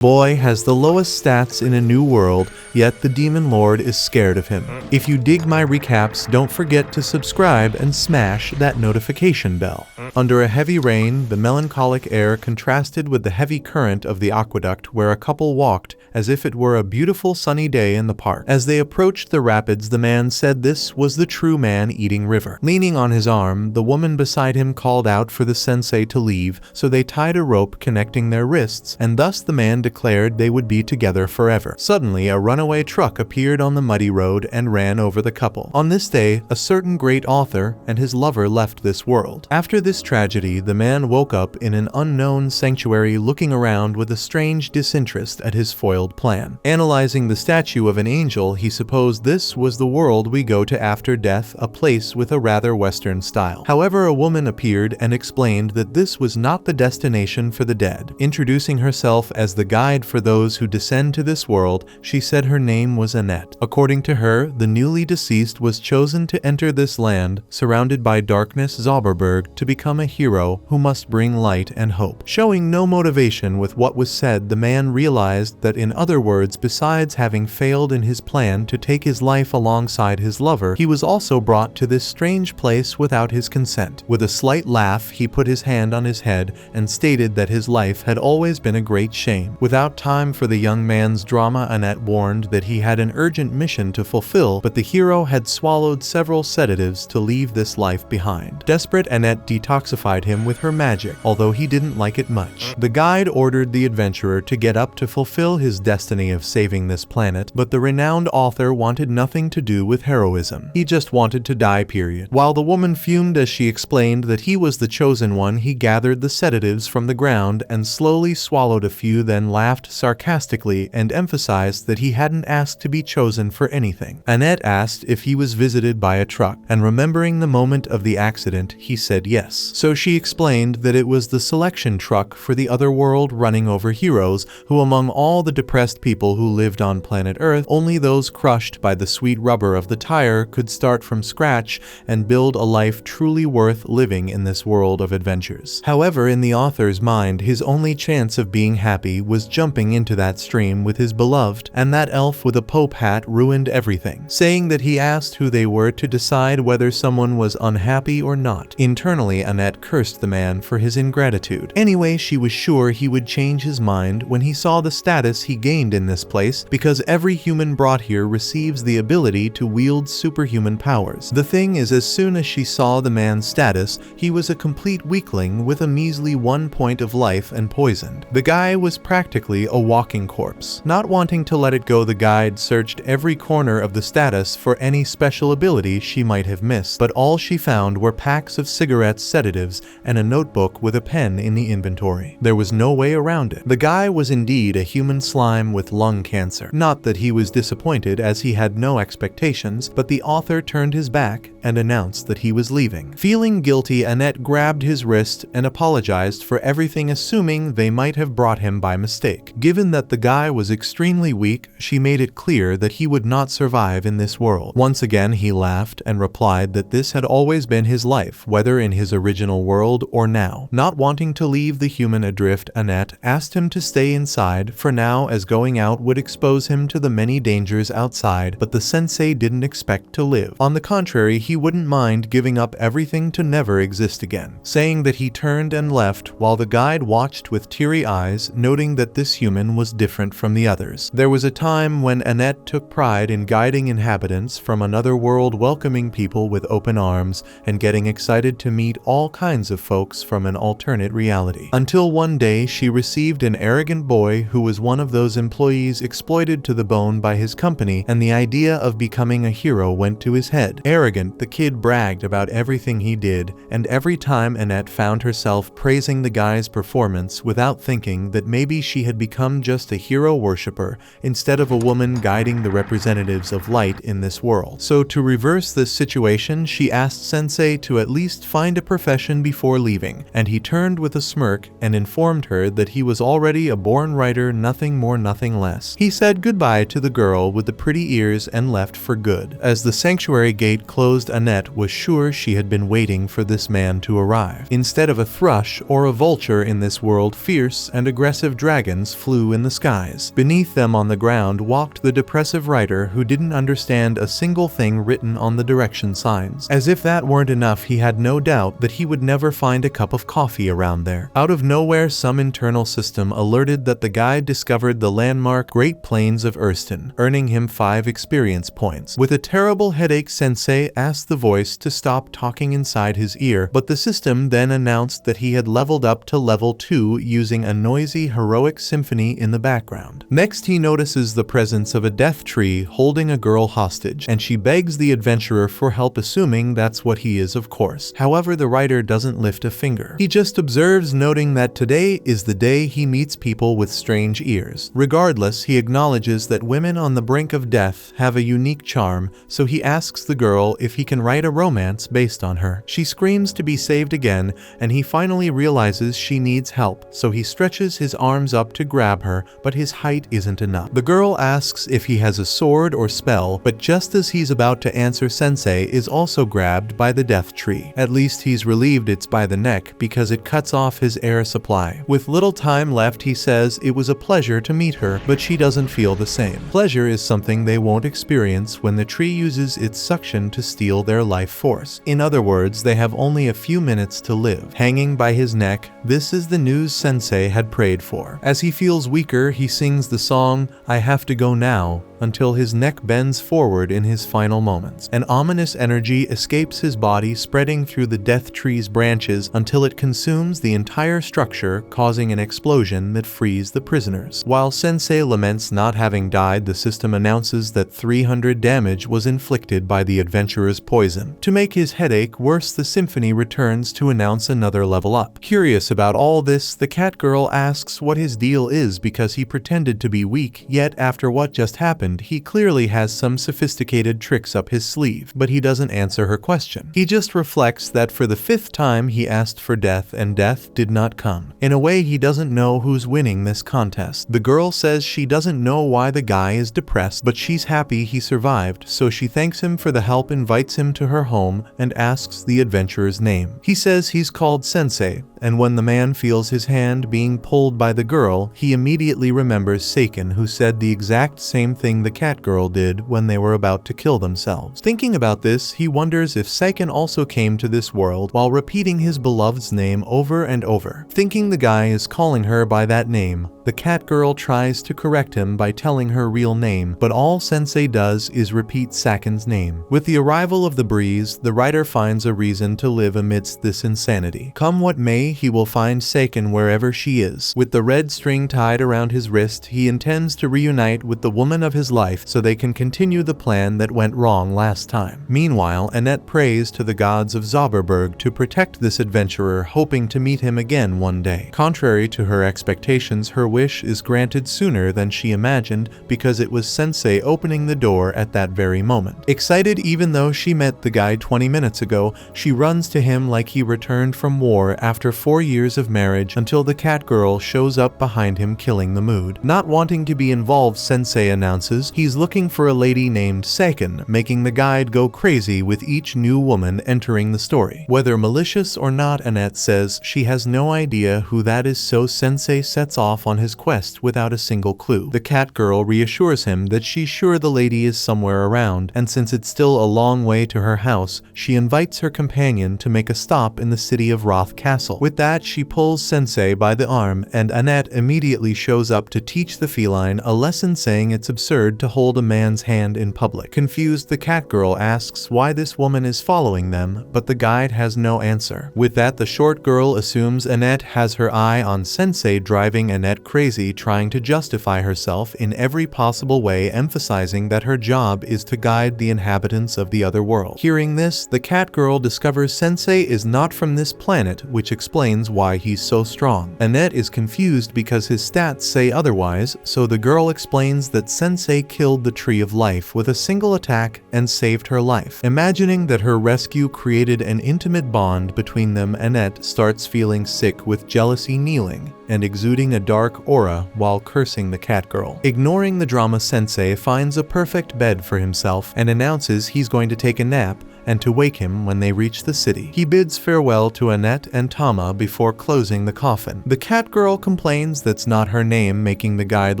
Boy has the lowest stats in a new world, yet the demon lord is scared of him. If you dig my recaps, don't forget to subscribe and smash that notification bell. Under a heavy rain, the melancholic air contrasted with the heavy current of the aqueduct where a couple walked as if it were a beautiful sunny day in the park. As they approached the rapids, the man said this was the true man-eating river. Leaning on his arm, the woman beside him called out for the sensei to leave, so they tied a rope connecting their wrists, and thus the man declared they would be together forever. Suddenly, a runaway truck appeared on the muddy road and ran over the couple. On this day, a certain great author and his lover left this world. After this tragedy, the man woke up in an unknown sanctuary, looking around with a strange disinterest at his foiled plan. Analyzing the statue of an angel, he supposed this was the world we go to after death, a place with a rather Western style. However, a woman appeared and explained that this was not the destination for the dead. Introducing herself as the guide for those who descend to this world, she said her name was Annette. According to her, the newly deceased was chosen to enter this land, surrounded by darkness Zauberberg, to become a hero who must bring light and hope. Showing no motivation with what was said, the man realized that in other words, besides having failed in his plan to take his life alongside his lover, he was also brought to this strange place without his consent. With a slight laugh, he put his hand on his head and stated that his life had always been a great shame. Without time for the young man's drama, Annette warned that he had an urgent mission to fulfill, but the hero had swallowed several sedatives to leave this life behind. Desperate, Annette detoxified him with her magic, although he didn't like it much. The guide ordered the adventurer to get up to fulfill his destiny of saving this planet, but the renowned author wanted nothing to do with heroism. He just wanted to die, period. While the woman fumed as she explained that he was the chosen one, he gathered the sedatives from the ground and slowly swallowed a few, then laughed sarcastically and emphasized that he hadn't asked to be chosen for anything. Annette asked if he was visited by a truck, and remembering the moment of the accident, he said yes. So she explained that it was the selection truck for the other world running over heroes, who among all the depressed people who lived on planet Earth, only those crushed by the sweet rubber of the tire could start from scratch and build a life truly worth living in this world of adventures. However, in the author's mind, his only chance of being happy was jumping into that stream with his beloved, and that elf with a pope hat ruined everything, saying that he asked who they were to decide whether someone was unhappy or not. Internally, Annette cursed the man for his ingratitude. Anyway, she was sure he would change his mind when he saw the status he gained in this place, because every human brought here receives the ability to wield superhuman powers. The thing is, as soon as she saw the man's status, he was a complete weakling with a measly 1 point of life and poisoned. The guy was practically a walking corpse. Not wanting to let it go, the guide searched every corner of the status for any special ability she might have missed, but all she found were packs of cigarettes, sedatives, and a notebook with a pen in the inventory. There was no way around it. The guy was indeed a human slime with lung cancer. Not that he was disappointed, as he had no expectations, but the author turned his back and announced that he was leaving. Feeling guilty, Annette grabbed his wrist and apologized for everything, assuming they might have brought him by mistake. Given that the guy was extremely weak, she made it clear that he would not survive in this world. Once again, he laughed and replied that this had always been his life, whether in his original world or now. Not wanting to leave the human adrift, Annette asked him to stay inside for now, as going out would expose him to the many dangers outside, but the sensei didn't expect to live. On the contrary, he wouldn't mind giving up everything to never exist again, saying that he turned and left while the guide watched with teary eyes, noting that this human was different from the others. There was a time when Annette took pride in guiding inhabitants from another world, welcoming people with open arms and getting excited to meet all kinds of folks from an alternate reality. Until one day she received an arrogant boy who was one of those employees exploited to the bone by his company, and the idea of becoming a hero went to his head. Arrogant, the kid bragged about everything he did, and every time Annette found herself praising the guy's performance without thinking that maybe she had become just a hero worshiper instead of a woman guiding the representatives of light in this world. So to reverse this situation, she asked Sensei to at least find a profession before leaving, and he turned with a smirk and informed her that he was already a born writer, nothing more, nothing less. He said goodbye to the girl with the pretty ears and left for good. As the sanctuary gate closed, Annette was sure she had been waiting for this man to arrive. Instead of a thrush or a vulture in this world, fierce and aggressive dragon dragons flew in the skies. Beneath them on the ground walked the depressive writer who didn't understand a single thing written on the direction signs. As if that weren't enough, he had no doubt that he would never find a cup of coffee around there. Out of nowhere, some internal system alerted that the guide discovered the landmark Great Plains of Erston, earning him 5 experience points. With a terrible headache, Sensei asked the voice to stop talking inside his ear, but the system then announced that he had leveled up to level 2 using a noisy, heroic symphony in the background. Next, he notices the presence of a death tree holding a girl hostage, and she begs the adventurer for help, assuming that's what he is, of course. However, the writer doesn't lift a finger. He just observes, noting that today is the day he meets people with strange ears. Regardless, he acknowledges that women on the brink of death have a unique charm, so he asks the girl if he can write a romance based on her. She screams to be saved again, and he finally realizes she needs help, so he stretches his arms up to grab her, but his height isn't enough. The girl asks if he has a sword or spell, but just as he's about to answer, Sensei is also grabbed by the death tree. At least he's relieved it's by the neck, because it cuts off his air supply. With little time left, he says it was a pleasure to meet her, but she doesn't feel the same. Pleasure is something they won't experience when the tree uses its suction to steal their life force. In other words, they have only a few minutes to live. Hanging by his neck, this is the news Sensei had prayed for. As he feels weaker, he sings the song, "I Have to Go Now," until his neck bends forward in his final moments. An ominous energy escapes his body, spreading through the death tree's branches until it consumes the entire structure, causing an explosion that frees the prisoners. While Sensei laments not having died, the system announces that 300 damage was inflicted by the adventurer's poison. To make his headache worse, the symphony returns to announce another level up. Curious about all this, the cat girl asks what his deal is because he pretended to be weak, yet after what just happened, he clearly has some sophisticated tricks up his sleeve, but he doesn't answer her question. He just reflects that for the 5th time he asked for death and death did not come. In a way, he doesn't know who's winning this contest. The girl says she doesn't know why the guy is depressed, but she's happy he survived, so she thanks him for the help, invites him to her home, and asks the adventurer's name. He says he's called Sensei, and when the man feels his hand being pulled by the girl, he immediately remembers Seiken, who said the exact same thing the cat girl did when they were about to kill themselves. Thinking about this, he wonders if Seiken also came to this world while repeating his beloved's name over and over. Thinking the guy is calling her by that name, the cat girl tries to correct him by telling her real name, but all Sensei does is repeat Seiken's name. With the arrival of the breeze, the writer finds a reason to live amidst this insanity. Come what may, he will find Seiken wherever she is. With the red string tied around his wrist, he intends to reunite with the woman of his life so they can continue the plan that went wrong last time. Meanwhile, Annette prays to the gods of Zauberberg to protect this adventurer, hoping to meet him again one day. Contrary to her expectations, her wish is granted sooner than she imagined because it was Sensei opening the door at that very moment. Excited even though she met the guy 20 minutes ago, she runs to him like he returned from war after 4 years of marriage until the cat girl shows up behind him, killing the mood. Not wanting to be involved, Sensei announces he's looking for a lady named Seiken, making the guide go crazy with each new woman entering the story. Whether malicious or not, Annette says she has no idea who that is, so Sensei sets off on his quest without a single clue. The cat girl reassures him that she's sure the lady is somewhere around, and since it's still a long way to her house, she invites her companion to make a stop in the city of Roth Castle. With that, she pulls Sensei by the arm, and Annette immediately shows up to teach the feline a lesson, saying it's absurd to hold a man's hand in public. Confused, the cat girl asks why this woman is following them, but the guide has no answer. With that, the short girl assumes Annette has her eye on Sensei, driving Annette crazy, trying to justify herself in every possible way, emphasizing that her job is to guide the inhabitants of the other world. Hearing this, the cat girl discovers Sensei is not from this planet, which explains why he's so strong. Annette is confused because his stats say otherwise, so the girl explains that Sensei killed the Tree of Life with a single attack and saved her life. Imagining that her rescue created an intimate bond between them, Annette starts feeling sick with jealousy, kneeling and exuding a dark aura while cursing the cat girl. Ignoring the drama, Sensei finds a perfect bed for himself and announces he's going to take a nap and to wake him when they reach the city. He bids farewell to Annette and Tama before closing the coffin. The cat girl complains that's not her name, making the guide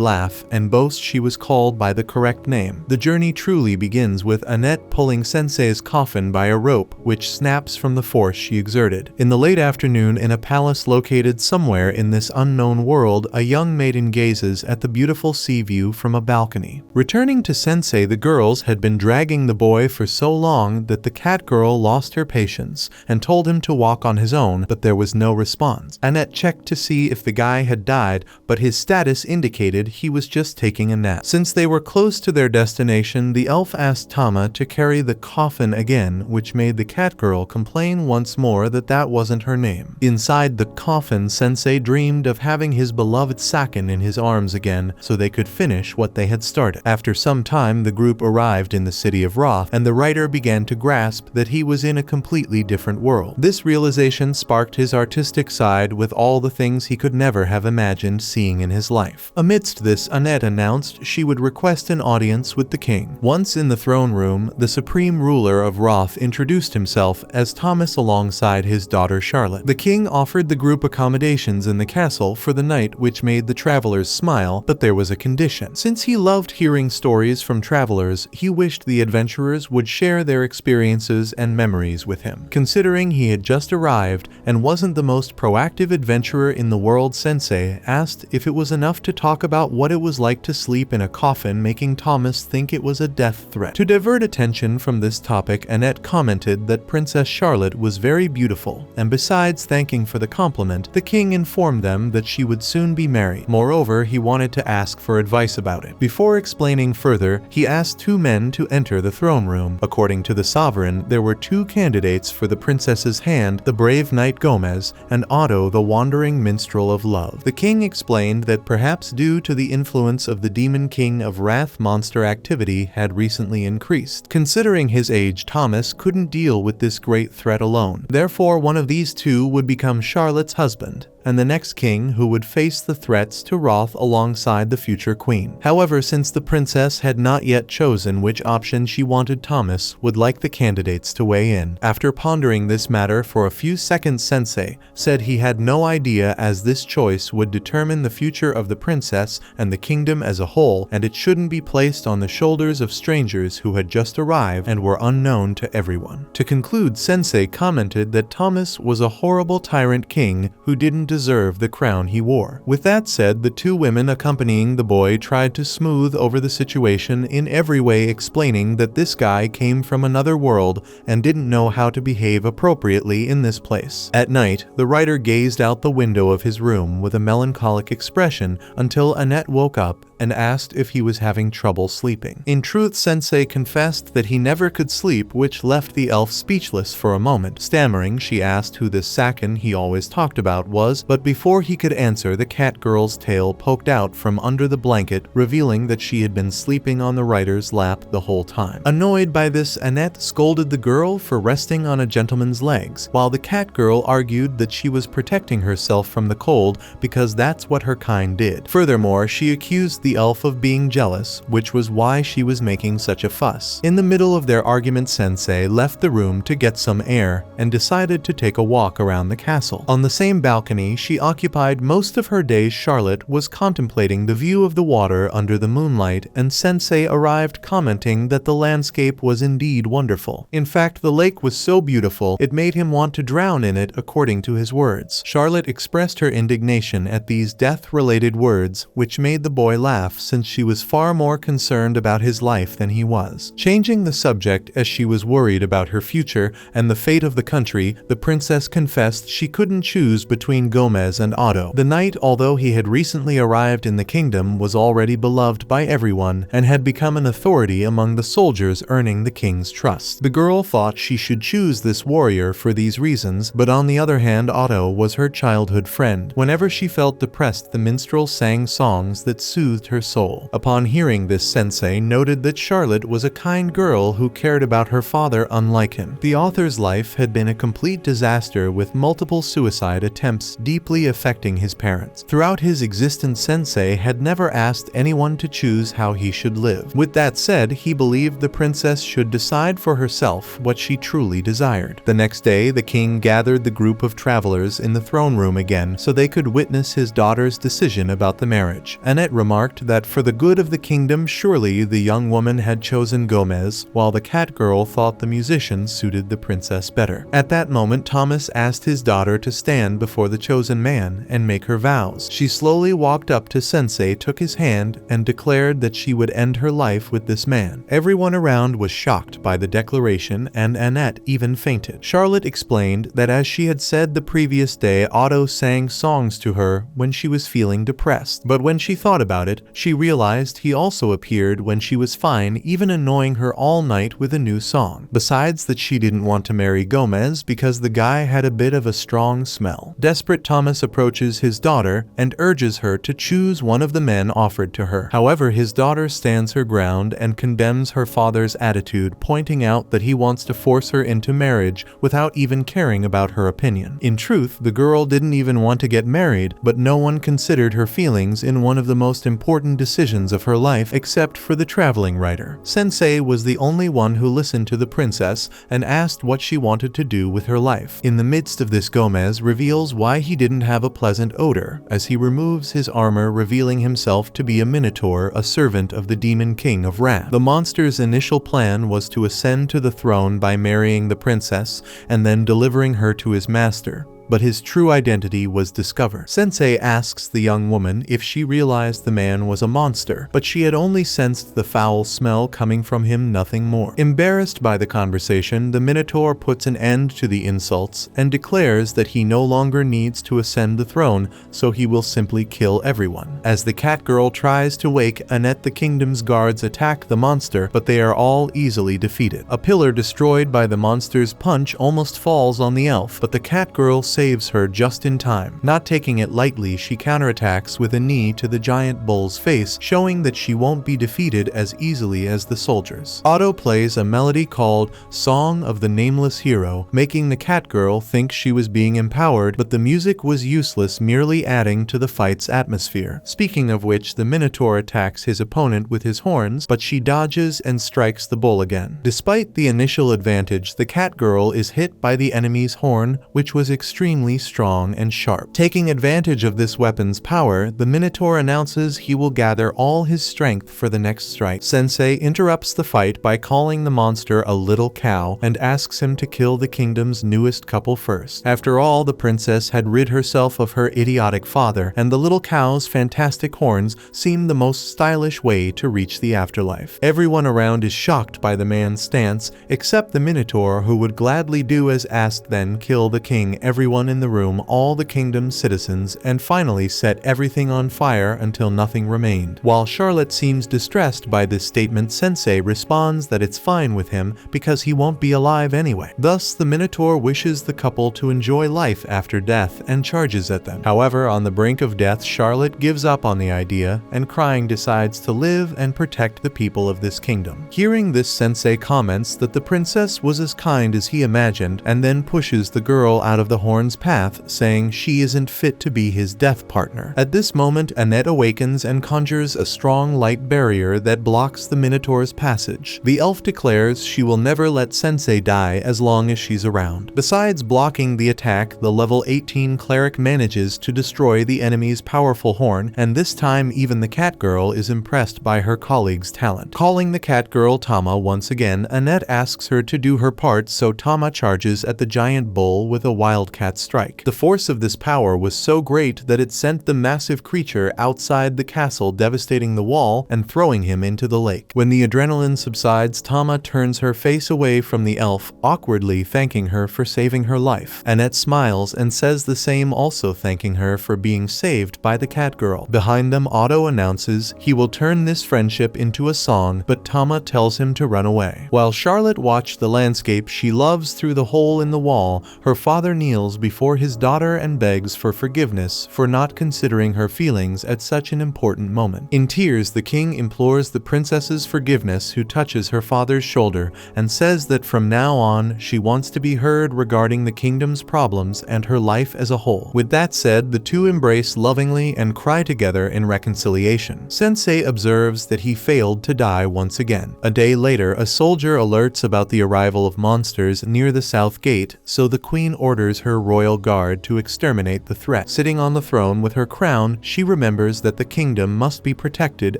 laugh and boast she was called by the correct name. The journey truly begins with Annette pulling Sensei's coffin by a rope, which snaps from the force she exerted. In the late afternoon, in a palace located somewhere in this unknown world, a young maiden gazes at the beautiful sea view from a balcony. Returning to Sensei, the girls had been dragging the boy for so long that the cat girl lost her patience and told him to walk on his own, but there was no response. Annette checked to see if the guy had died, but his status indicated he was just taking a nap. Since they were close to their destination, the elf asked Tama to carry the coffin again, which made the cat girl complain once more that that wasn't her name. Inside the coffin, Sensei dreamed of having his beloved Sakin in his arms again so they could finish what they had started. After some time, the group arrived in the city of Roth, and the writer began to grasp that he was in a completely different world. This realization sparked his artistic side with all the things he could never have imagined seeing in his life. Amidst this, Annette announced she would request an audience with the king. Once in the throne room, the supreme ruler of Roth introduced himself as Thomas alongside his daughter Charlotte. The king offered the group accommodations in the castle for the night, which made the travelers smile, but there was a condition. Since he loved hearing stories from travelers, he wished the adventurers would share their experiences and memories with him. Considering he had just arrived and wasn't the most proactive adventurer in the world, Sensei asked if it was enough to talk about what it was like to sleep in a coffin, making Thomas think it was a death threat. To divert attention from this topic, Annette commented that Princess Charlotte was very beautiful, and besides thanking for the compliment, the king informed them that she would soon be married. Moreover, he wanted to ask for advice about it. Before explaining further, he asked two men to enter the throne room. According to the sovereign, there were two candidates for the princess's hand, the brave knight Gomez and Otto, the wandering minstrel of love. The king explained that perhaps due to the influence of the demon king of wrath, monster activity had recently increased. Considering his age, Thomas couldn't deal with this great threat alone. Therefore, one of these two would become Charlotte's husband, and the next king who would face the threats to Roth alongside the future queen. However, since the princess had not yet chosen which option she wanted, Thomas would like the candidates to weigh in. After pondering this matter for a few seconds, Sensei said he had no idea, as this choice would determine the future of the princess and the kingdom as a whole, and it shouldn't be placed on the shoulders of strangers who had just arrived and were unknown to everyone. To conclude, Sensei commented that Thomas was a horrible tyrant king who didn't deserve the crown he wore. With that said, the two women accompanying the boy tried to smooth over the situation in every way, explaining that this guy came from another world and didn't know how to behave appropriately in this place. At night, the writer gazed out the window of his room with a melancholic expression until Annette woke up and asked if he was having trouble sleeping. In truth, Sensei confessed that he never could sleep, which left the elf speechless for a moment. Stammering, she asked who this Sakin he always talked about was, but before he could answer, the cat girl's tail poked out from under the blanket, revealing that she had been sleeping on the writer's lap the whole time. Annoyed by this, Annette scolded the girl for resting on a gentleman's legs, while the cat girl argued that she was protecting herself from the cold because that's what her kind did. Furthermore, she accused the elf of being jealous, which was why she was making such a fuss. In the middle of their argument, Sensei left the room to get some air and decided to take a walk around the castle. On the same balcony she occupied most of her days, Charlotte was contemplating the view of the water under the moonlight, and Sensei arrived commenting that the landscape was indeed wonderful. In fact, the lake was so beautiful it made him want to drown in it, according to his words. Charlotte expressed her indignation at these death-related words, which made the boy laugh, since she was far more concerned about his life than he was. Changing the subject as she was worried about her future and the fate of the country, the princess confessed she couldn't choose between Gomez and Otto. The knight, although he had recently arrived in the kingdom, was already beloved by everyone and had become an authority among the soldiers, earning the king's trust. The girl thought she should choose this warrior for these reasons, but on the other hand, Otto was her childhood friend. Whenever she felt depressed, the minstrel sang songs that soothed her soul. Upon hearing this, Sensei noted that Charlotte was a kind girl who cared about her father unlike him. The author's life had been a complete disaster with multiple suicide attempts deeply affecting his parents. Throughout his existence, Sensei had never asked anyone to choose how he should live. With that said, he believed the princess should decide for herself what she truly desired. The next day, the king gathered the group of travelers in the throne room again so they could witness his daughter's decision about the marriage. Annette remarked that for the good of the kingdom, surely the young woman had chosen Gomez, while the cat girl thought the musician suited the princess better. At that moment, Thomas asked his daughter to stand before the chosen man and make her vows. She slowly walked up to Sensei, took his hand, and declared that she would end her life with this man. Everyone around was shocked by the declaration, and Annette even fainted. Charlotte explained that as she had said the previous day, Otto sang songs to her when she was feeling depressed. But when she thought about it, she realized he also appeared when she was fine, even annoying her all night with a new song. Besides that, she didn't want to marry Gomez because the guy had a bit of a strong smell. Desperate, Thomas approaches his daughter and urges her to choose one of the men offered to her. However, his daughter stands her ground and condemns her father's attitude, pointing out that he wants to force her into marriage without even caring about her opinion. In truth, the girl didn't even want to get married, but no one considered her feelings in one of the most important decisions of her life except for the traveling writer. Sensei was the only one who listened to the princess and asked what she wanted to do with her life. In the midst of this, Gomez reveals why he didn't have a pleasant odor, as he removes his armor, revealing himself to be a minotaur, a servant of the demon king of wrath. The monster's initial plan was to ascend to the throne by marrying the princess and then delivering her to his master. But his true identity was discovered. Sensei asks the young woman if she realized the man was a monster, but she had only sensed the foul smell coming from him, nothing more. Embarrassed by the conversation, the Minotaur puts an end to the insults and declares that he no longer needs to ascend the throne, so he will simply kill everyone. As the cat girl tries to wake Annette, the kingdom's guards attack the monster, but they are all easily defeated. A pillar destroyed by the monster's punch almost falls on the elf, but the cat girl saves her just in time. Not taking it lightly, she counterattacks with a knee to the giant bull's face, showing that she won't be defeated as easily as the soldiers. Otto plays a melody called Song of the Nameless Hero, making the cat girl think she was being empowered, but the music was useless, merely adding to the fight's atmosphere. Speaking of which, the Minotaur attacks his opponent with his horns, but she dodges and strikes the bull again. Despite the initial advantage, the cat girl is hit by the enemy's horn, which was extremely strong and sharp. Taking advantage of this weapon's power, the Minotaur announces he will gather all his strength for the next strike. Sensei interrupts the fight by calling the monster a little cow and asks him to kill the kingdom's newest couple first. After all, the princess had rid herself of her idiotic father, and the little cow's fantastic horns seemed the most stylish way to reach the afterlife. Everyone around is shocked by the man's stance, except the Minotaur, who would gladly do as asked, then kill the king, everyone in the room, all the kingdom's citizens, and finally set everything on fire until nothing remained. While Charlotte seems distressed by this statement, Sensei responds that it's fine with him because he won't be alive anyway. Thus, the Minotaur wishes the couple to enjoy life after death and charges at them. However, on the brink of death, Charlotte gives up on the idea and, crying, decides to live and protect the people of this kingdom. Hearing this, Sensei comments that the princess was as kind as he imagined and then pushes the girl out of the horn's path, saying she isn't fit to be his death partner. At this moment, Annette awakens and conjures a strong light barrier that blocks the Minotaur's passage. The elf declares she will never let Sensei die as long as she's around. Besides blocking the attack, the level 18 cleric manages to destroy the enemy's powerful horn, and this time even the cat girl is impressed by her colleague's talent. Calling the cat girl Tama once again, Annette asks her to do her part, so Tama charges at the giant bull with a wildcat strike. The force of this power was so great that it sent the massive creature outside the castle, devastating the wall and throwing him into the lake. When the adrenaline subsides, Tama turns her face away from the elf, awkwardly thanking her for saving her life. Annette smiles and says the same, also thanking her for being saved by the cat girl. Behind them, Otto announces he will turn this friendship into a song, but Tama tells him to run away. While Charlotte watched the landscape she loves through the hole in the wall, her father kneels kneels before his daughter and begs for forgiveness for not considering her feelings at such an important moment. In tears, the king implores the princess's forgiveness, who touches her father's shoulder and says that from now on she wants to be heard regarding the kingdom's problems and her life as a whole. With that said, the two embrace lovingly and cry together in reconciliation. Sensei observes that he failed to die once again. A day later, a soldier alerts about the arrival of monsters near the south gate, so the queen orders her royal guard to exterminate the threat. Sitting on the throne with her crown, she remembers that the kingdom must be protected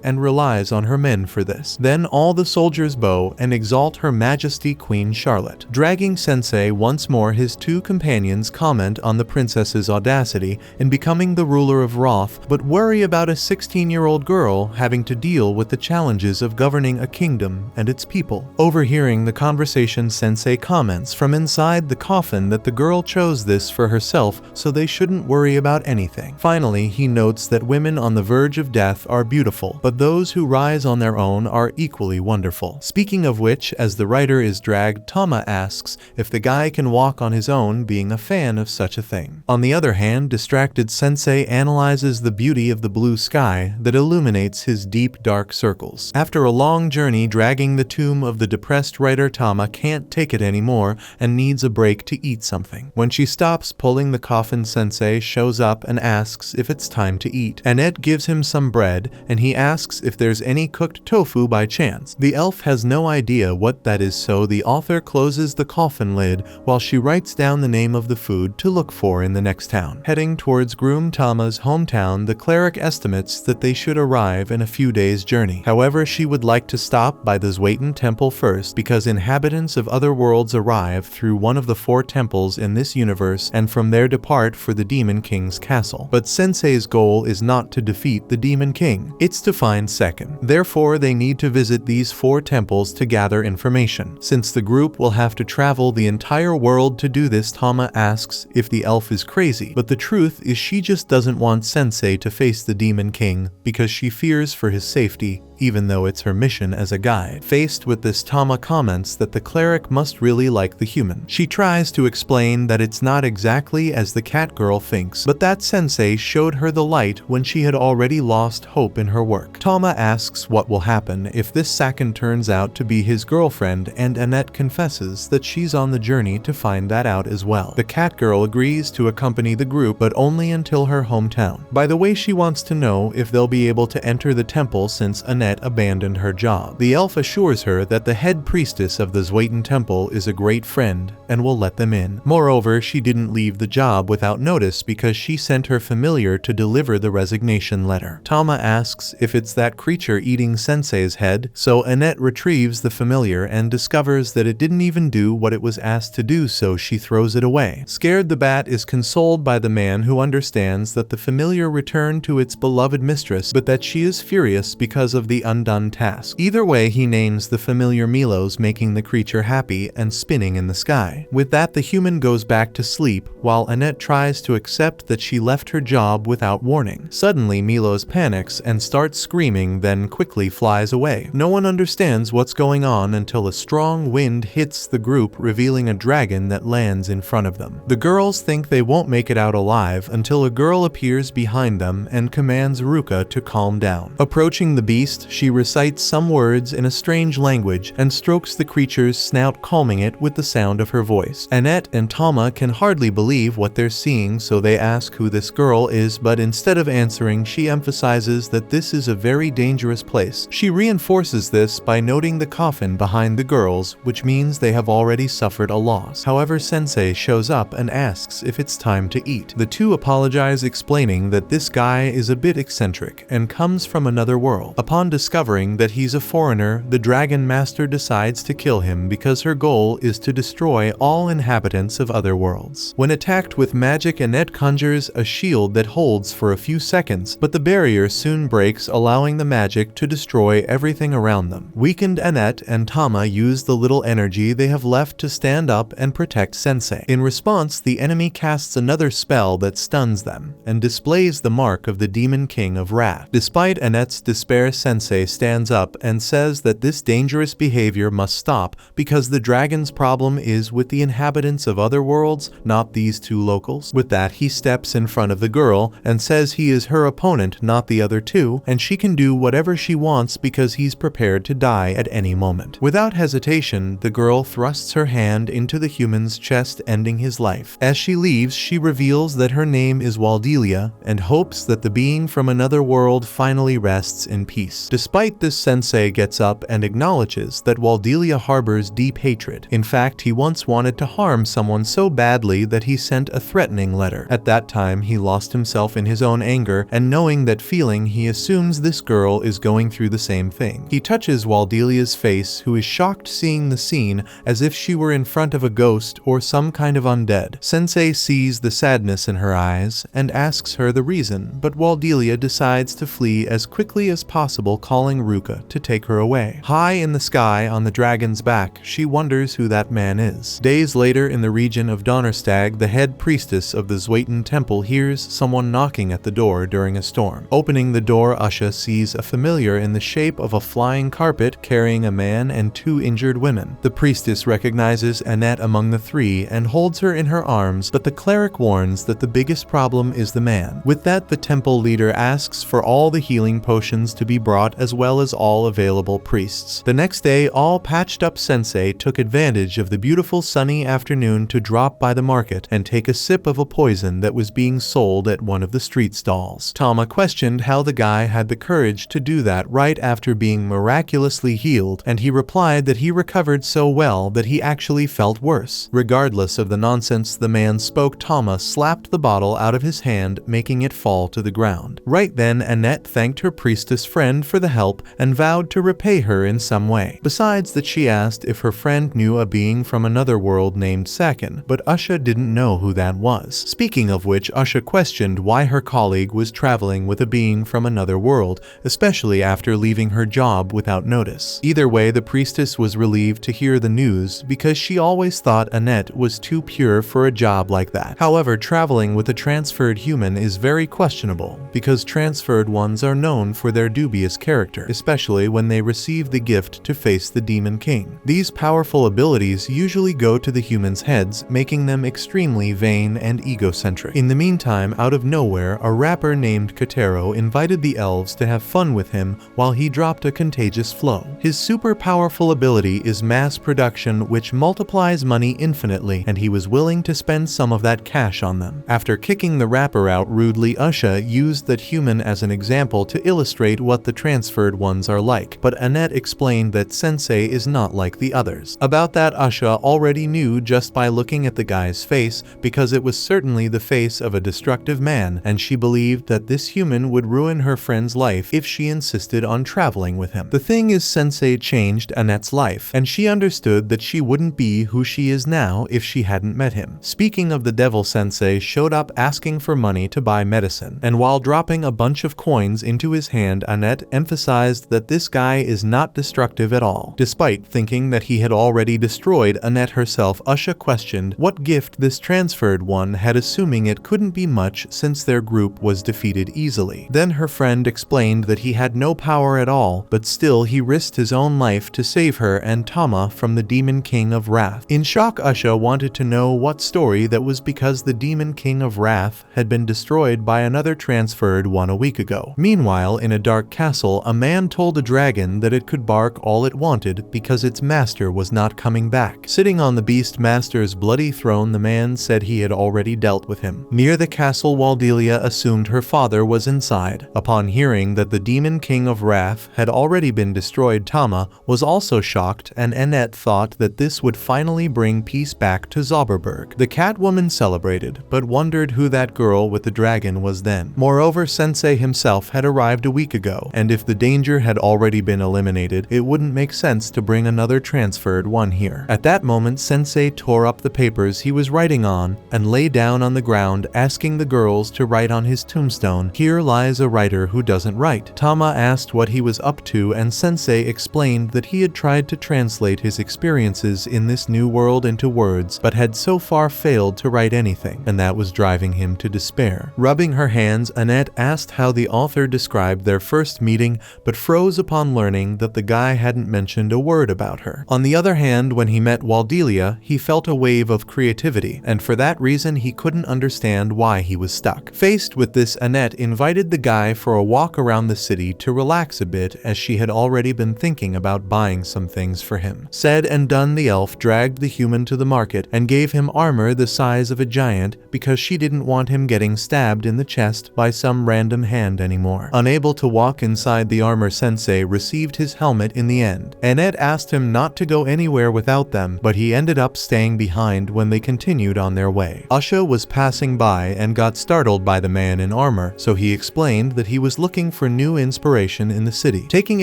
and relies on her men for this. Then all the soldiers bow and exalt Her Majesty Queen Charlotte. Dragging Sensei once more, his two companions comment on the princess's audacity in becoming the ruler of Roth, but worry about a 16-year-old girl having to deal with the challenges of governing a kingdom and its people. Overhearing the conversation, Sensei comments from inside the coffin that the girl chose this for herself, so they shouldn't worry about anything. Finally, he notes that women on the verge of death are beautiful, but those who rise on their own are equally wonderful. Speaking of which, as the writer is dragged, Tama asks if the guy can walk on his own, being a fan of such a thing. On the other hand, distracted Sensei analyzes the beauty of the blue sky that illuminates his deep dark circles. After a long journey dragging the tomb of the depressed writer, Tama can't take it anymore and needs a break to eat something. When she stops pulling the coffin, Sensei shows up and asks if it's time to eat. Annette gives him some bread and he asks if there's any cooked tofu by chance. The elf has no idea what that is, so the author closes the coffin lid while she writes down the name of the food to look for in the next town. Heading towards groom Tama's hometown, the cleric estimates that they should arrive in a few days' journey. However, she would like to stop by the Zweitan temple first because inhabitants of other worlds arrive through one of the 4 temples in this universe and from there depart for the Demon King's castle. But Sensei's goal is not to defeat the Demon King, it's to find Sekon. Therefore, they need to visit these 4 temples to gather information. Since the group will have to travel the entire world to do this, Tama asks if the elf is crazy, but the truth is she just doesn't want Sensei to face the Demon King because she fears for his safety, even though it's her mission as a guide. Faced with this, Tama comments that the cleric must really like the human. She tries to explain that it's not exactly as the cat girl thinks, but that Sensei showed her the light when she had already lost hope in her work. Tama asks what will happen if this Sekon turns out to be his girlfriend, and Annette confesses that she's on the journey to find that out as well. The cat girl agrees to accompany the group, but only until her hometown. By the way, she wants to know if they'll be able to enter the temple since Annette abandoned her job. The elf assures her that the head priestess of the Zweitan temple is a great friend and will let them in. Moreover, she didn't leave the job without notice because she sent her familiar to deliver the resignation letter. Tama asks if it's that creature eating Sensei's head, so Annette retrieves the familiar and discovers that it didn't even do what it was asked to do, so she throws it away. Scared, the bat is consoled by the man who understands that the familiar returned to its beloved mistress, but that she is furious because of the undone task. Either way, he names the familiar Milos, making the creature happy and spinning in the sky. With that, the human goes back to sleep while Annette tries to accept that she left her job without warning. Suddenly, Milos panics and starts screaming, then quickly flies away. No one understands what's going on until a strong wind hits the group, revealing a dragon that lands in front of them. The girls think they won't make it out alive until a girl appears behind them and commands Ruka to calm down. Approaching the beast, she recites some words in a strange language and strokes the creature's snout, calming it with the sound of her voice. Annette and Tama can hardly believe what they're seeing, so they ask who this girl is, but instead of answering, she emphasizes that this is a very dangerous place. She reinforces this by noting the coffin behind the girls, which means they have already suffered a loss. However, Sensei shows up and asks if it's time to eat. The two apologize, explaining that this guy is a bit eccentric and comes from another world. Upon discovering that he's a foreigner, the Dragon Master decides to kill him because her goal is to destroy all inhabitants of other worlds. When attacked with magic, Annette conjures a shield that holds for a few seconds, but the barrier soon breaks, allowing the magic to destroy everything around them. Weakened, Annette and Tama use the little energy they have left to stand up and protect Sensei. In response, the enemy casts another spell that stuns them and displays the mark of the Demon King of Wrath. Despite Annette's despair, Sensei Sensei stands up and says that this dangerous behavior must stop because the dragon's problem is with the inhabitants of other worlds, not these two locals. With that, he steps in front of the girl and says he is her opponent, not the other two, and she can do whatever she wants because he's prepared to die at any moment. Without hesitation, the girl thrusts her hand into the human's chest, ending his life. As she leaves, she reveals that her name is Waldelia and hopes that the being from another world finally rests in peace. Despite this, Sensei gets up and acknowledges that Waldelia harbors deep hatred. In fact, he once wanted to harm someone so badly that he sent a threatening letter. At that time, he lost himself in his own anger, and knowing that feeling, he assumes this girl is going through the same thing. He touches Waldelia's face, who is shocked seeing the scene as if she were in front of a ghost or some kind of undead. Sensei sees the sadness in her eyes and asks her the reason, but Waldelia decides to flee as quickly as possible, calling Ruka to take her away. High in the sky on the dragon's back, she wonders who that man is. Days later, in the region of Donnerstag, the head priestess of the Zweiten Temple hears someone knocking at the door during a storm. Opening the door, Usha sees a familiar in the shape of a flying carpet carrying a man and two injured women. The priestess recognizes Annette among the three and holds her in her arms, but the cleric warns that the biggest problem is the man. With that, the temple leader asks for all the healing potions to be brought as well as all available priests. The next day, all patched up Sensei took advantage of the beautiful sunny afternoon to drop by the market and take a sip of a poison that was being sold at one of the street stalls. Tama questioned how the guy had the courage to do that right after being miraculously healed, and he replied that he recovered so well that he actually felt worse. Regardless of the nonsense the man spoke, Tama slapped the bottle out of his hand, making it fall to the ground. Right then, Annette thanked her priestess friend for the help and vowed to repay her in some way. Besides that, she asked if her friend knew a being from another world named Sakin, but Usha didn't know who that was. Speaking of which, Usha questioned why her colleague was traveling with a being from another world, especially after leaving her job without notice. Either way, the priestess was relieved to hear the news because she always thought Annette was too pure for a job like that. However, traveling with a transferred human is very questionable because transferred ones are known for their dubious character, especially when they receive the gift to face the Demon King. These powerful abilities usually go to the humans' heads, making them extremely vain and egocentric. In the meantime, out of nowhere, a rapper named Kotaro invited the elves to have fun with him while he dropped a contagious flow. His super powerful ability is mass production, which multiplies money infinitely, and he was willing to spend some of that cash on them. After kicking the rapper out rudely, Usha used that human as an example to illustrate what the transferred ones are like, but Annette explained that Sensei is not like the others. About that, Usha already knew just by looking at the guy's face, because it was certainly the face of a destructive man, and she believed that this human would ruin her friend's life if she insisted on traveling with him. The thing is, Sensei changed Annette's life, and she understood that she wouldn't be who she is now if she hadn't met him. Speaking of the devil, Sensei showed up asking for money to buy medicine, and while dropping a bunch of coins into his hand, Annette emphasized that this guy is not destructive at all. Despite thinking that he had already destroyed Annette herself, Usha questioned what gift this transferred one had, assuming it couldn't be much since their group was defeated easily. Then her friend explained that he had no power at all, but still he risked his own life to save her and Tama from the Demon King of Wrath. In shock, Usha wanted to know what story that was, because the Demon King of Wrath had been destroyed by another transferred one a week ago. Meanwhile, in a dark castle, a man told a dragon that it could bark all it wanted because its master was not coming back. Sitting on the beast master's bloody throne, the man said he had already dealt with him. Near the castle, Waldelia assumed her father was inside. Upon hearing that the Demon King of Wrath had already been destroyed, Tama was also shocked, and Annette thought that this would finally bring peace back to Zauberberg. The Catwoman celebrated, but wondered who that girl with the dragon was then. Moreover, Sensei himself had arrived a week ago, and if the danger had already been eliminated, it wouldn't make sense to bring another transferred one here. At that moment, Sensei tore up the papers he was writing on and lay down on the ground, asking the girls to write on his tombstone, "Here lies a writer who doesn't write." Tama asked what he was up to, and Sensei explained that he had tried to translate his experiences in this new world into words, but had so far failed to write anything, and that was driving him to despair. Rubbing her hands, Annette asked how the author described their first meeting meeting, but froze upon learning that the guy hadn't mentioned a word about her. On the other hand, when he met Waldelia, he felt a wave of creativity, and for that reason he couldn't understand why he was stuck. Faced with this, Annette invited the guy for a walk around the city to relax a bit, as she had already been thinking about buying some things for him. Said and done, the elf dragged the human to the market and gave him armor the size of a giant because she didn't want him getting stabbed in the chest by some random hand anymore. Unable to walk inside the armor, Sensei received his helmet in the end. Annette asked him not to go anywhere without them, but he ended up staying behind when they continued on their way. Usha was passing by and got startled by the man in armor, so he explained that he was looking for new inspiration in the city. Taking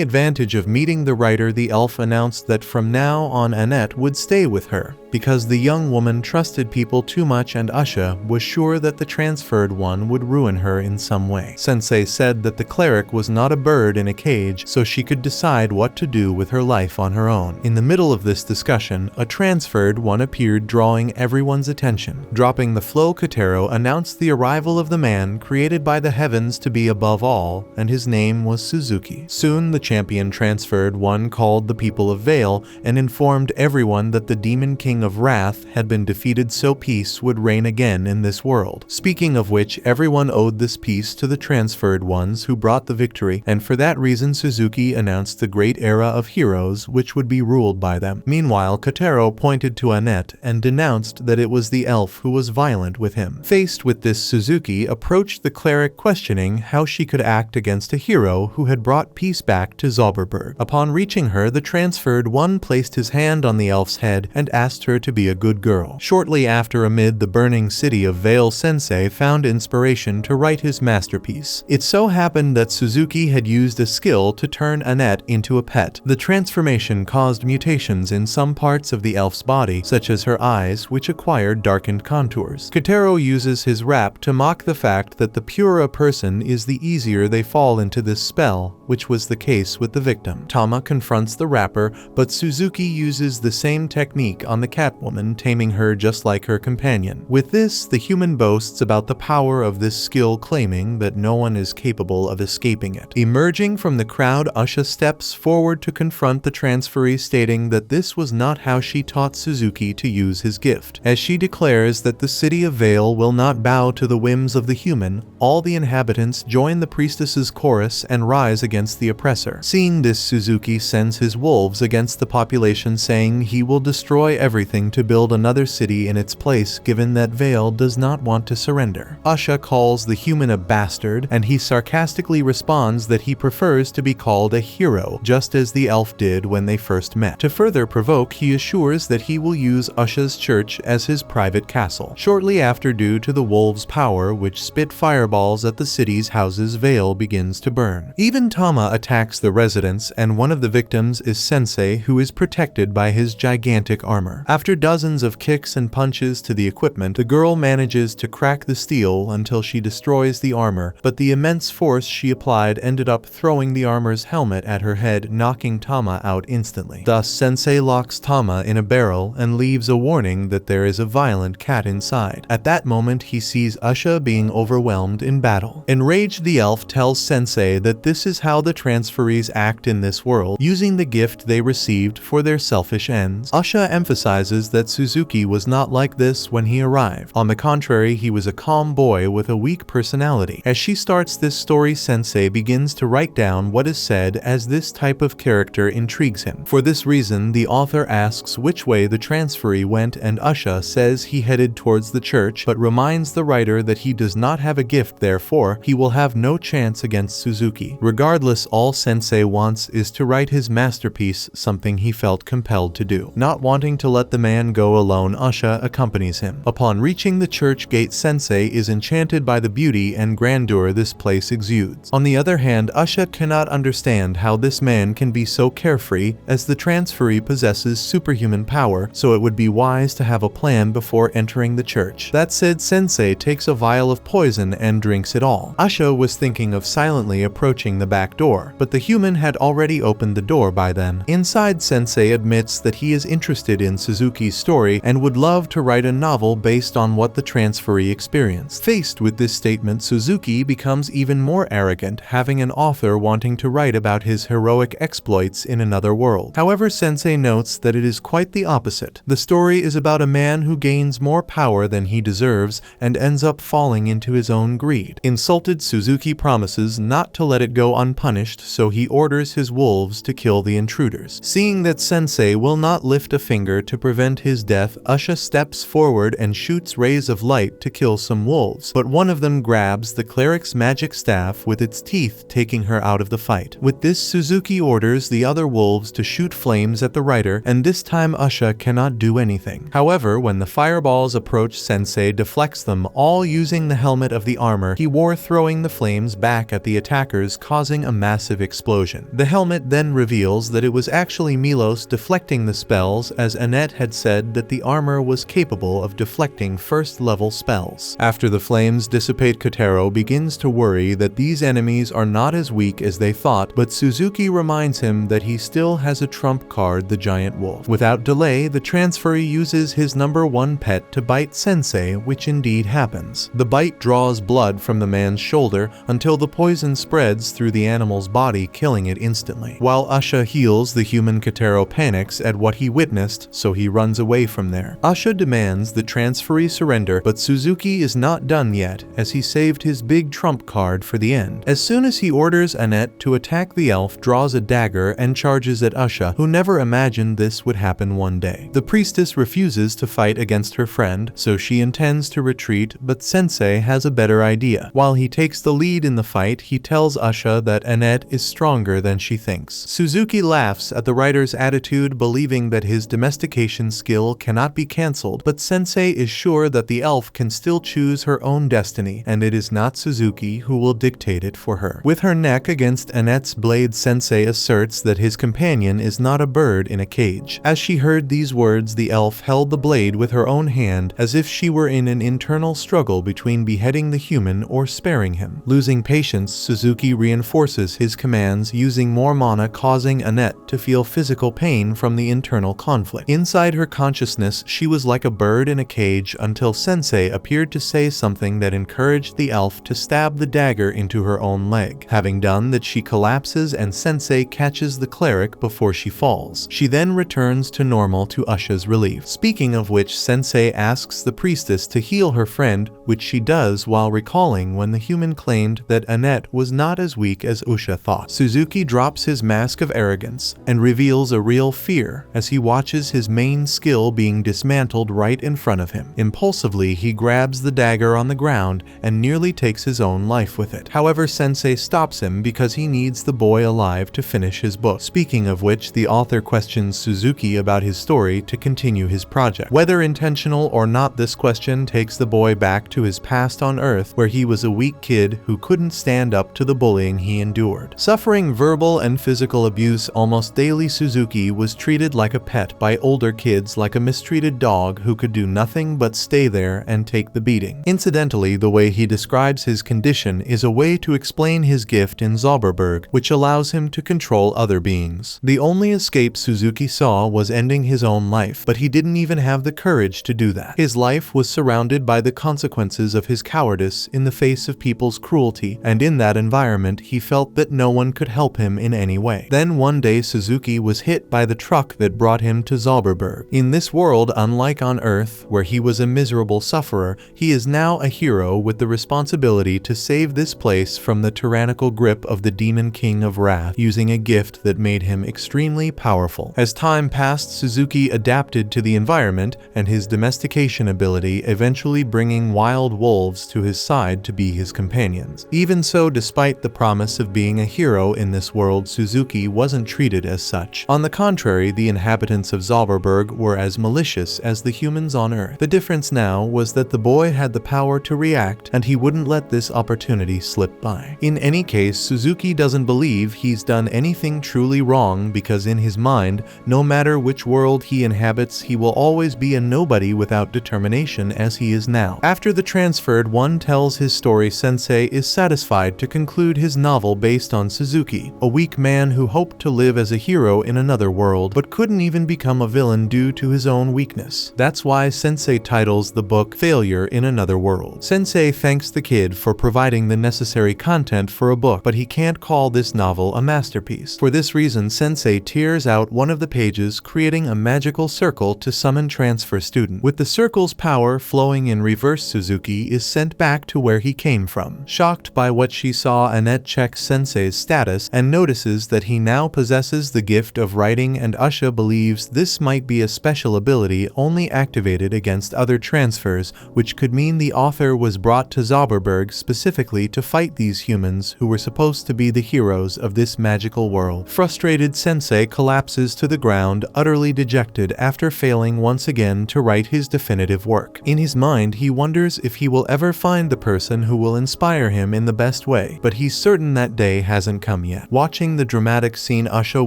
advantage of meeting the writer, the elf announced that from now on Annette would stay with her, because the young woman trusted people too much and Usha was sure that the transferred one would ruin her in some way. Sensei said that the cleric was not a bird in a cage, so she could decide what to do with her life on her own. In the middle of this discussion, a transferred one appeared, drawing everyone's attention. Dropping the flow, Kotaro announced the arrival of the man created by the heavens to be above all, and his name was Suzuki. Soon the champion transferred one called the people of Vale and informed everyone that the demon king of wrath had been defeated, so peace would reign again in this world. Speaking of which, everyone owed this peace to the transferred ones who brought the victory, and for that reason Suzuki announced the great era of heroes which would be ruled by them. Meanwhile, Kotaro pointed to Annette and denounced that it was the elf who was violent with him. Faced with this, Suzuki approached the cleric, questioning how she could act against a hero who had brought peace back to Zauberberg. Upon reaching her, the transferred one placed his hand on the elf's head and asked her to be a good girl. Shortly after, amid the burning city of Vale, Sensei found inspiration to write his masterpiece. It so happened that Suzuki had used a skill to turn Annette into a pet. The transformation caused mutations in some parts of the elf's body, such as her eyes, which acquired darkened contours. Kotaro uses his rap to mock the fact that the purer a person is, the easier they fall into this spell, which was the case with the victim. Tama confronts the rapper, but Suzuki uses the same technique on the Catwoman, taming her just like her companion. With this, the human boasts about the power of this skill, claiming that no one is capable of escaping it. Emerging from the crowd, Usha steps forward to confront the transferee, stating that this was not how she taught Suzuki to use his gift. As she declares that the city of Vale will not bow to the whims of the human, all the inhabitants join the priestess's chorus and rise against the oppressor. Seeing this, Suzuki sends his wolves against the population, saying he will destroy everything to build another city in its place, given that Vale does not want to surrender. Usha calls the human a bastard, and he sarcastically responds that he prefers to be called a hero, just as the elf did when they first met. To further provoke, he assures that he will use Usha's church as his private castle. Shortly after, due to the wolves' power, which spit fireballs at the city's houses, Vale begins to burn. Even Tama attacks the residents, and one of the victims is Sensei, who is protected by his gigantic armor. After dozens of kicks and punches to the equipment, the girl manages to crack the steel until she destroys the armor, but the immense force she applied ended up throwing the armor's helmet at her head, knocking Tama out instantly. Thus, Sensei locks Tama in a barrel and leaves a warning that there is a violent cat inside. At that moment, he sees Usha being overwhelmed in battle. Enraged, the elf tells Sensei that this is how the transferees act in this world, using the gift they received for their selfish ends. Usha emphasizes that Suzuki was not like this when he arrived. On the contrary, he was a calm boy with a weak personality. As she starts this story, Sensei begins to write down what is said, as this type of character intrigues him. For this reason, the author asks which way the transferee went, and Usha says he headed towards the church, but reminds the writer that he does not have a gift, therefore he will have no chance against Suzuki. Regardless, all Sensei wants is to write his masterpiece, something he felt compelled to do. Not wanting to let the man go alone, Usha accompanies him. Upon reaching the church gate, Sensei is enchanted by the beauty and grandeur this place exudes. On the other hand, Usha cannot understand how this man can be so carefree, as the transferee possesses superhuman power, so it would be wise to have a plan before entering the church. That said, Sensei takes a vial of poison and drinks it all. Usha was thinking of silently approaching the back door, but the human had already opened the door by then. Inside, Sensei admits that he is interested in Suzuki's story and would love to write a novel based on what the transferee experienced. Faced with this statement, Suzuki becomes even more arrogant, having an author wanting to write about his heroic exploits in another world. However, Sensei notes that it is quite the opposite. The story is about a man who gains more power than he deserves and ends up falling into his own greed. Insulted, Suzuki promises not to let it go unpunished, so he orders his wolves to kill the intruders. Seeing that Sensei will not lift a finger to prevent his death, Usha steps forward and shoots rays of light to kill some wolves, but one of them grabs the cleric's magic staff with its teeth, taking her out of the fight. With this, Suzuki orders the other wolves to shoot flames at the writer, and this time Usha cannot do anything. However, when the fireballs approach, Sensei deflects them, all using the helmet of the armor he wore, throwing the flames back at the attackers, causing a massive explosion. The helmet then reveals that it was actually Milos deflecting the spells, as Annette had said that the armor was capable of deflecting first-level spells. After the flames dissipate, Kotaro begins to worry that these enemies are not as weak as they thought, but Suzuki reminds him that he still has a trump card, the giant wolf. Without delay, the transferee uses his number one pet to bite Sensei, which indeed happens. The bite draws blood from the man's shoulder until the poison spreads through the animal's body, killing it instantly. While Usha heals, the human Kotaro panics at what he witnessed, so he runs away from there. Usha demands the transferee surrender, but Suzuki is not done yet, as he saved his big trump card for the end. As soon as he orders Annette to attack, the elf draws a dagger and charges at Usha, who never imagined this would happen one day. The priestess refuses to fight against her friend, so she intends to retreat, but Sensei has a better idea. While he takes the lead in the fight, he tells Usha that Annette is stronger than she thinks. Suzuki laughs at the writer's attitude, believing that his domestication skill cannot be cancelled, but Sensei is sure that the elf can still choose her own destiny, and it is not Suzuki who will dictate it for her. With her neck against Annette's blade, Sensei asserts that his companion is not a bird in a cage. As she heard these words, the elf held the blade with her own hand, as if she were in an internal struggle between beheading the human or sparing him. Losing patience, Suzuki reinforces his commands, using more mana, causing Annette to feel physical pain from the internal conflict. Inside her consciousness, she was like a bird in a cage until Sensei appeared to say something that encouraged the elf to stab the dagger into her own leg. Having done that, she collapses and Sensei catches the cleric before she falls. She then returns to normal to Usha's relief. Speaking of which, Sensei asks the priestess to heal her friend, which she does while recalling when the human claimed that Annette was not as weak as Usha thought. Suzuki drops his mask of arrogance and reveals a real fear as he watches his main skill being dismantled right in front of him. Impulsively, he grabs the dagger on the ground and nearly takes his own life with it. However, Sensei stops him because he needs the boy alive to finish his book. Speaking of which, the author questions Suzuki about his story to continue his project. Whether intentional or not, this question takes the boy back to his past on Earth, where he was a weak kid who couldn't stand up to the bullying he endured. Suffering verbal and physical abuse almost daily, Suzuki was treated like a pet by older kids, like a mistreated dog who could do nothing but stay there and take the beating. Incidentally, the way he describes his condition is a way to explain his gift in Zauberberg, which allows him to control other beings. The only escape Suzuki saw was ending his own life, but he didn't even have the courage to do that. His life was surrounded by the consequences of his cowardice in the face of people's cruelty, and in that environment he felt that no one could help him in any way. Then one day Suzuki was hit by the truck that brought him to Zauberberg. In this world, unlike on Earth, where he was a miserable sufferer, he is now a hero with the responsibility to save this place from the tyrannical grip of the Demon King of Wrath, using a gift that made him extremely powerful. As time passed, Suzuki adapted to the environment and his domestication ability, eventually bringing wild wolves to his side to be his companions. Even so, despite the promise of being a hero in this world, Suzuki wasn't treated as as such. On the contrary, the inhabitants of Zauberberg were as malicious as the humans on Earth. The difference now was that the boy had the power to react, and he wouldn't let this opportunity slip by. In any case, Suzuki doesn't believe he's done anything truly wrong because in his mind, no matter which world he inhabits, he will always be a nobody without determination as he is now. After the transferred one tells his story, Sensei is satisfied to conclude his novel based on Suzuki, a weak man who hoped to live as a hero in another world but couldn't even become a villain due to his own weakness. That's why Sensei titles the book Failure in Another World. Sensei thanks the kid for providing the necessary content for a book, but he can't call this novel a masterpiece. For this reason, Sensei tears out one of the pages, creating a magical circle to summon transfer student. With the circle's power flowing in reverse, Suzuki is sent back to where he came from. Shocked by what she saw, Annette checks Sensei's status and notices that he now possesses the gift of writing, and Usha believes this might be a special ability only activated against other transfers, which could mean the author was brought to Zauberberg specifically to fight these humans who were supposed to be the heroes of this magical world. Frustrated, Sensei collapses to the ground, utterly dejected after failing once again to write his definitive work. In his mind, he wonders if he will ever find the person who will inspire him in the best way, but he's certain that day hasn't come yet. Watching the dramatic scene, Usha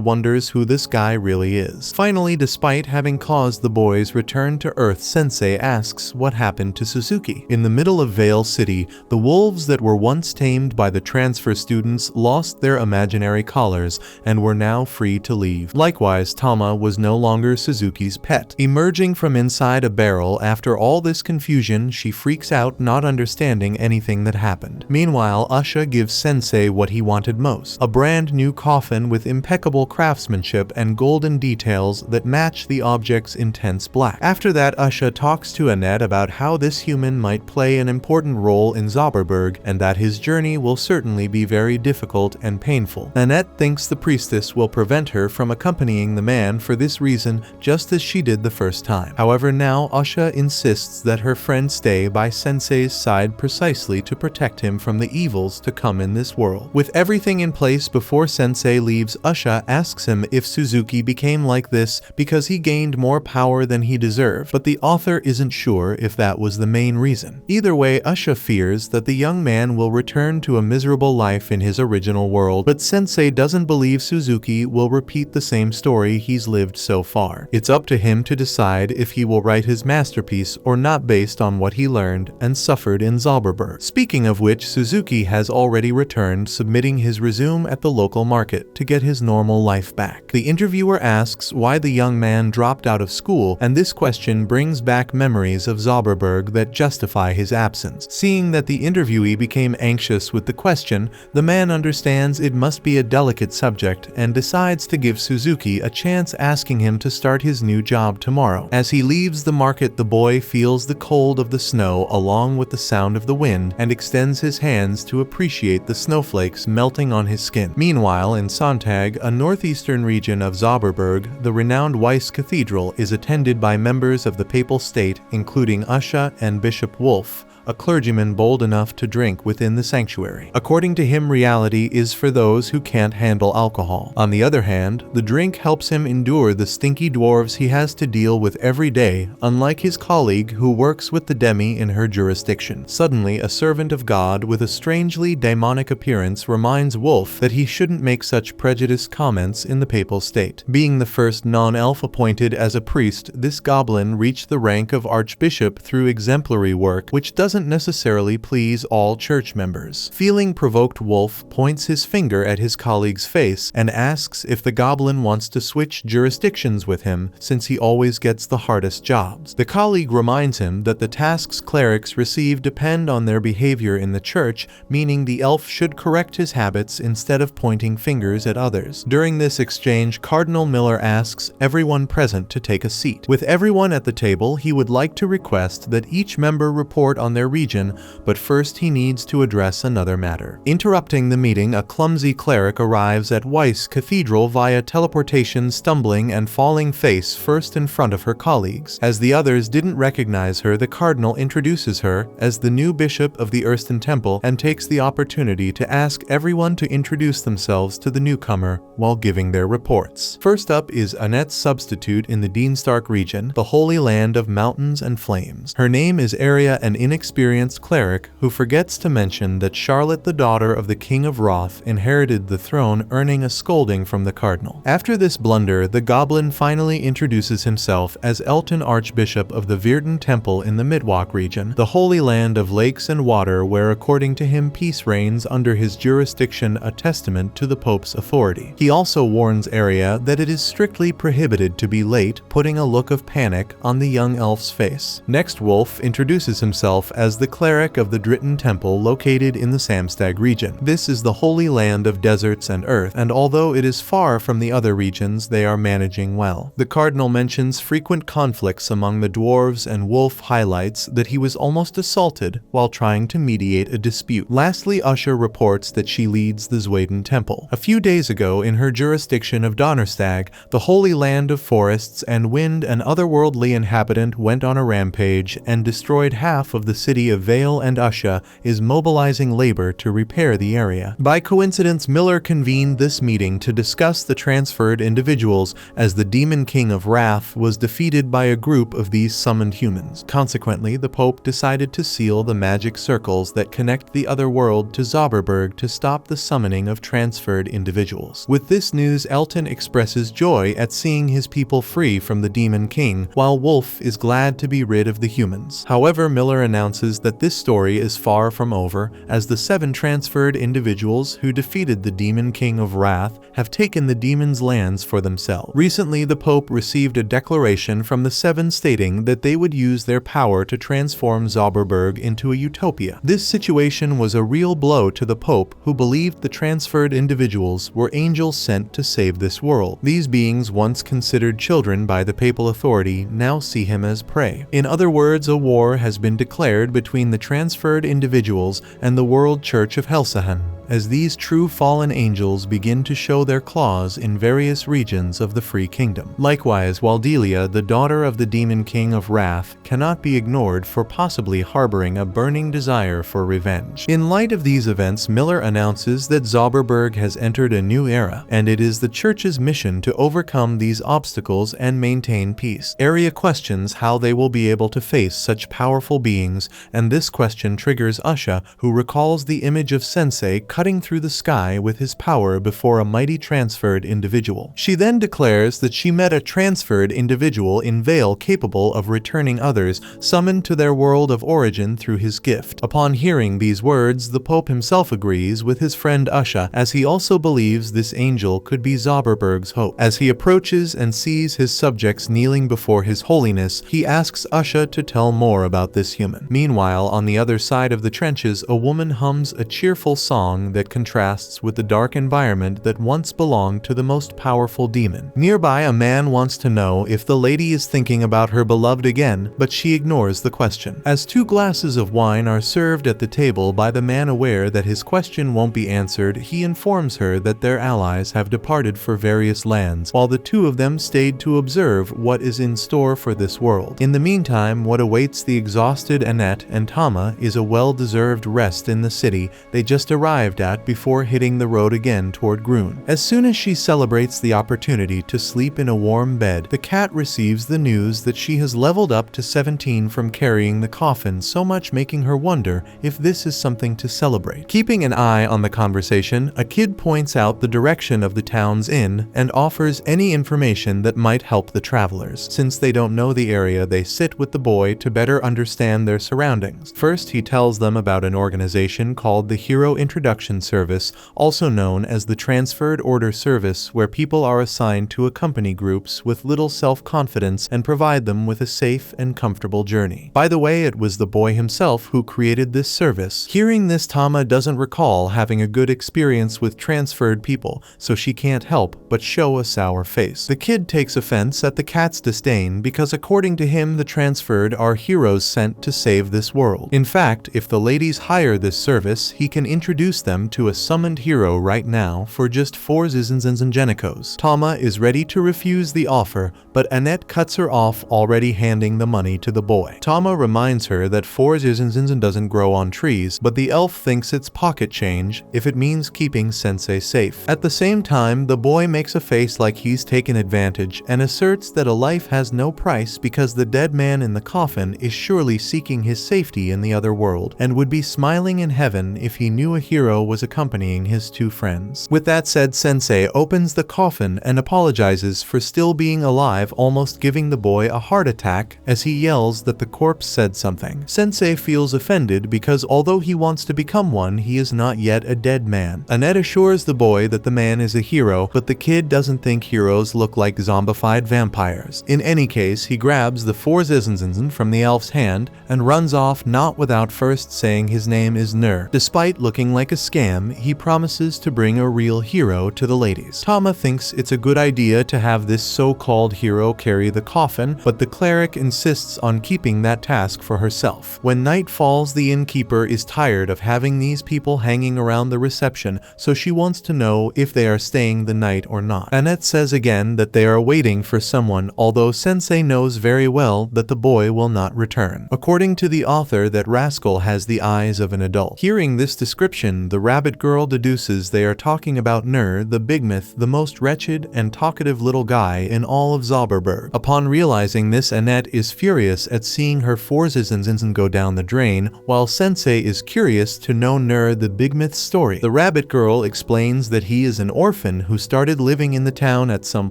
wonders who this guy really is. Finally, despite having caused the boy's return to Earth, Sensei asks what happened to Suzuki. In the middle of Vale City, the wolves that were once tamed by the transfer students lost their imaginary collars and were now free to leave. Likewise, Tama was no longer Suzuki's pet. Emerging from inside a barrel after all this confusion, she freaks out, not understanding anything that happened. Meanwhile, Usha gives Sensei what he wanted most, a brand new coffin with impeccable craftsmanship and golden details that match the object's intense black. After that, Usha talks to Annette about how this human might play an important role in Zauberberg and that his journey will certainly be very difficult and painful. Annette thinks the priestess will prevent her from accompanying the man for this reason, just as she did the first time. However, now Usha insists that her friend stay by Sensei's side precisely to protect him from the evils to come in this world. With everything in place before Sensei leaves, Usha asks him if Suzuki became like this because he gained more power than he deserved, but the author isn't sure if that was the main reason. Either way, Usha fears that the young man will return to a miserable life in his original world, but Sensei doesn't believe Suzuki will repeat the same story he's lived so far. It's up to him to decide if he will write his masterpiece or not based on what he learned and suffered in Zauberberg. Speaking of which, Suzuki has already returned, submitting his resume at the local market to get his normal life back. The interviewer asks why the young man dropped out of school, and this question brings back memories of Zauberberg that justify his absence. Seeing that the interviewee became anxious with the question, the man understands it must be a delicate subject and decides to give Suzuki a chance, asking him to start his new job tomorrow. As he leaves the market, the boy feels the cold of the snow along with the sound of the wind and extends his hands to appreciate the snowflakes melting on his skin. Meanwhile, in Sontag, a northeastern region of Zauberberg, the renowned Weiss Cathedral is attended by members of the Papal State, including Usha and Bishop Wolf, a clergyman bold enough to drink within the sanctuary. According to him, reality is for those who can't handle alcohol. On the other hand, the drink helps him endure the stinky dwarves he has to deal with every day, unlike his colleague who works with the demi in her jurisdiction. Suddenly, a servant of God with a strangely demonic appearance reminds Wolf that he shouldn't make such prejudiced comments in the Papal State. Being the first non-elf appointed as a priest, this goblin reached the rank of archbishop through exemplary work, which doesn't necessarily please all church members. Feeling provoked, Wolf points his finger at his colleague's face and asks if the goblin wants to switch jurisdictions with him, since he always gets the hardest jobs. The colleague reminds him that the tasks clerics receive depend on their behavior in the church, meaning the elf should correct his habits instead of pointing fingers at others. During this exchange, Cardinal Miller asks everyone present to take a seat. With everyone at the table, he would like to request that each member report on their their region, but first he needs to address another matter. Interrupting the meeting, a clumsy cleric arrives at Weiss Cathedral via teleportation, stumbling and falling face first in front of her colleagues. As the others didn't recognize her, the cardinal introduces her as the new bishop of the Earthen Temple and takes the opportunity to ask everyone to introduce themselves to the newcomer while giving their reports. First up is Annette's substitute in the Deanstark region, the Holy Land of Mountains and Flames. Her name is Aria, an inexperienced cleric who forgets to mention that Charlotte, the daughter of the King of Roth, inherited the throne, earning a scolding from the cardinal. After this blunder, the goblin finally introduces himself as Elton, Archbishop of the Virden Temple in the Midwalk region, the Holy Land of Lakes and Water, where according to him peace reigns under his jurisdiction, a testament to the Pope's authority. He also warns Aria that it is strictly prohibited to be late, putting a look of panic on the young elf's face. Next, Wolf introduces himself as the cleric of the Dritten Temple located in the Samstag region. This is the Holy Land of deserts and earth, and although it is far from the other regions, they are managing well. The cardinal mentions frequent conflicts among the dwarves, and Wolf highlights that he was almost assaulted while trying to mediate a dispute. Lastly, Usher reports that she leads the Zweiden Temple. A few days ago, in her jurisdiction of Donnerstag, the Holy Land of forests and wind, an otherworldly inhabitant went on a rampage and destroyed half of the city of Vale, and Usha is mobilizing labor to repair the area. By coincidence, Miller convened this meeting to discuss the transferred individuals, as the Demon King of Wrath was defeated by a group of these summoned humans. Consequently, the Pope decided to seal the magic circles that connect the other world to Zauberberg to stop the summoning of transferred individuals. With this news, Elton expresses joy at seeing his people free from the Demon King, while Wolf is glad to be rid of the humans. However, Miller announces that this story is far from over, as the 7 transferred individuals who defeated the Demon King of Wrath have taken the demon's lands for themselves. Recently, the Pope received a declaration from the 7 stating that they would use their power to transform Zauberberg into a utopia. This situation was a real blow to the Pope, who believed the transferred individuals were angels sent to save this world. These beings, once considered children by the papal authority, now see him as prey. In other words, a war has been declared between the transferred individuals and the World Church of Helsahan, as these true fallen angels begin to show their claws in various regions of the Free Kingdom. Likewise, Waldelia, the daughter of the Demon King of Wrath, cannot be ignored for possibly harboring a burning desire for revenge. In light of these events, Miller announces that Zauberberg has entered a new era, and it is the Church's mission to overcome these obstacles and maintain peace. Aria questions how they will be able to face such powerful beings, and this question triggers Usha, who recalls the image of Sensei cutting through the sky with his power before a mighty transferred individual. She then declares that she met a transferred individual in Vale capable of returning others summoned to their world of origin through his gift. Upon hearing these words, the Pope himself agrees with his friend Usha, as he also believes this angel could be Zauberberg's hope. As he approaches and sees his subjects kneeling before his holiness, he asks Usha to tell more about this human. Meanwhile, on the other side of the trenches, a woman hums a cheerful song that contrasts with the dark environment that once belonged to the most powerful demon. Nearby, a man wants to know if the lady is thinking about her beloved again, but she ignores the question. As 2 glasses of wine are served at the table by the man, aware that his question won't be answered, he informs her that their allies have departed for various lands, while the 2 of them stayed to observe what is in store for this world. In the meantime, what awaits the exhausted Annette and Tama is a well-deserved rest in the city they just arrived at before hitting the road again toward Grun. As soon as she celebrates the opportunity to sleep in a warm bed, the cat receives the news that she has leveled up to 17 from carrying the coffin, so much making her wonder if this is something to celebrate. Keeping an eye on the conversation, a kid points out the direction of the town's inn and offers any information that might help the travelers. Since they don't know the area, they sit with the boy to better understand their surroundings. First, he tells them about an organization called the Hero Introduction induction service, also known as the transferred order service, where people are assigned to accompany groups with little self-confidence and provide them with a safe and comfortable journey. By the way, it was the boy himself who created this service. Hearing this, Tama doesn't recall having a good experience with transferred people, so she can't help but show a sour face. The kid takes offense at the cat's disdain because according to him, the transferred are heroes sent to save this world. In fact, if the ladies hire this service, he can introduce them to a summoned hero right now for just 4 zinzenzenzengenicos. Tama is ready to refuse the offer, but Annette cuts her off, already handing the money to the boy. Tama reminds her that 4 zinzenzenzen doesn't grow on trees, but the elf thinks it's pocket change if it means keeping Sensei safe. At the same time, the boy makes a face like he's taken advantage and asserts that a life has no price because the dead man in the coffin is surely seeking his safety in the other world and would be smiling in heaven if he knew a hero was accompanying his 2 friends. With that said, Sensei opens the coffin and apologizes for still being alive, almost giving the boy a heart attack as he yells that the corpse said something. Sensei feels offended because although he wants to become one, he is not yet a dead man. Annette assures the boy that the man is a hero, but the kid doesn't think heroes look like zombified vampires. In any case, he grabs the 4 zinzenzenzen from the elf's hand and runs off, not without first saying his name is Nur. Despite looking like a scam, he promises to bring a real hero to the ladies. Tama thinks it's a good idea to have this so-called hero carry the coffin, but the cleric insists on keeping that task for herself. When night falls, the innkeeper is tired of having these people hanging around the reception, so she wants to know if they are staying the night or not. Annette says again that they are waiting for someone, although Sensei knows very well that the boy will not return. According to the author, that rascal has the eyes of an adult. Hearing this description, the rabbit girl deduces they are talking about Nur, the bigmouth, the most wretched and talkative little guy in all of Zauberberg. Upon realizing this, Annette is furious at seeing her 4 zinzenzenzen go down the drain, while Sensei is curious to know Nur, the bigmouth's story. The rabbit girl explains that he is an orphan who started living in the town at some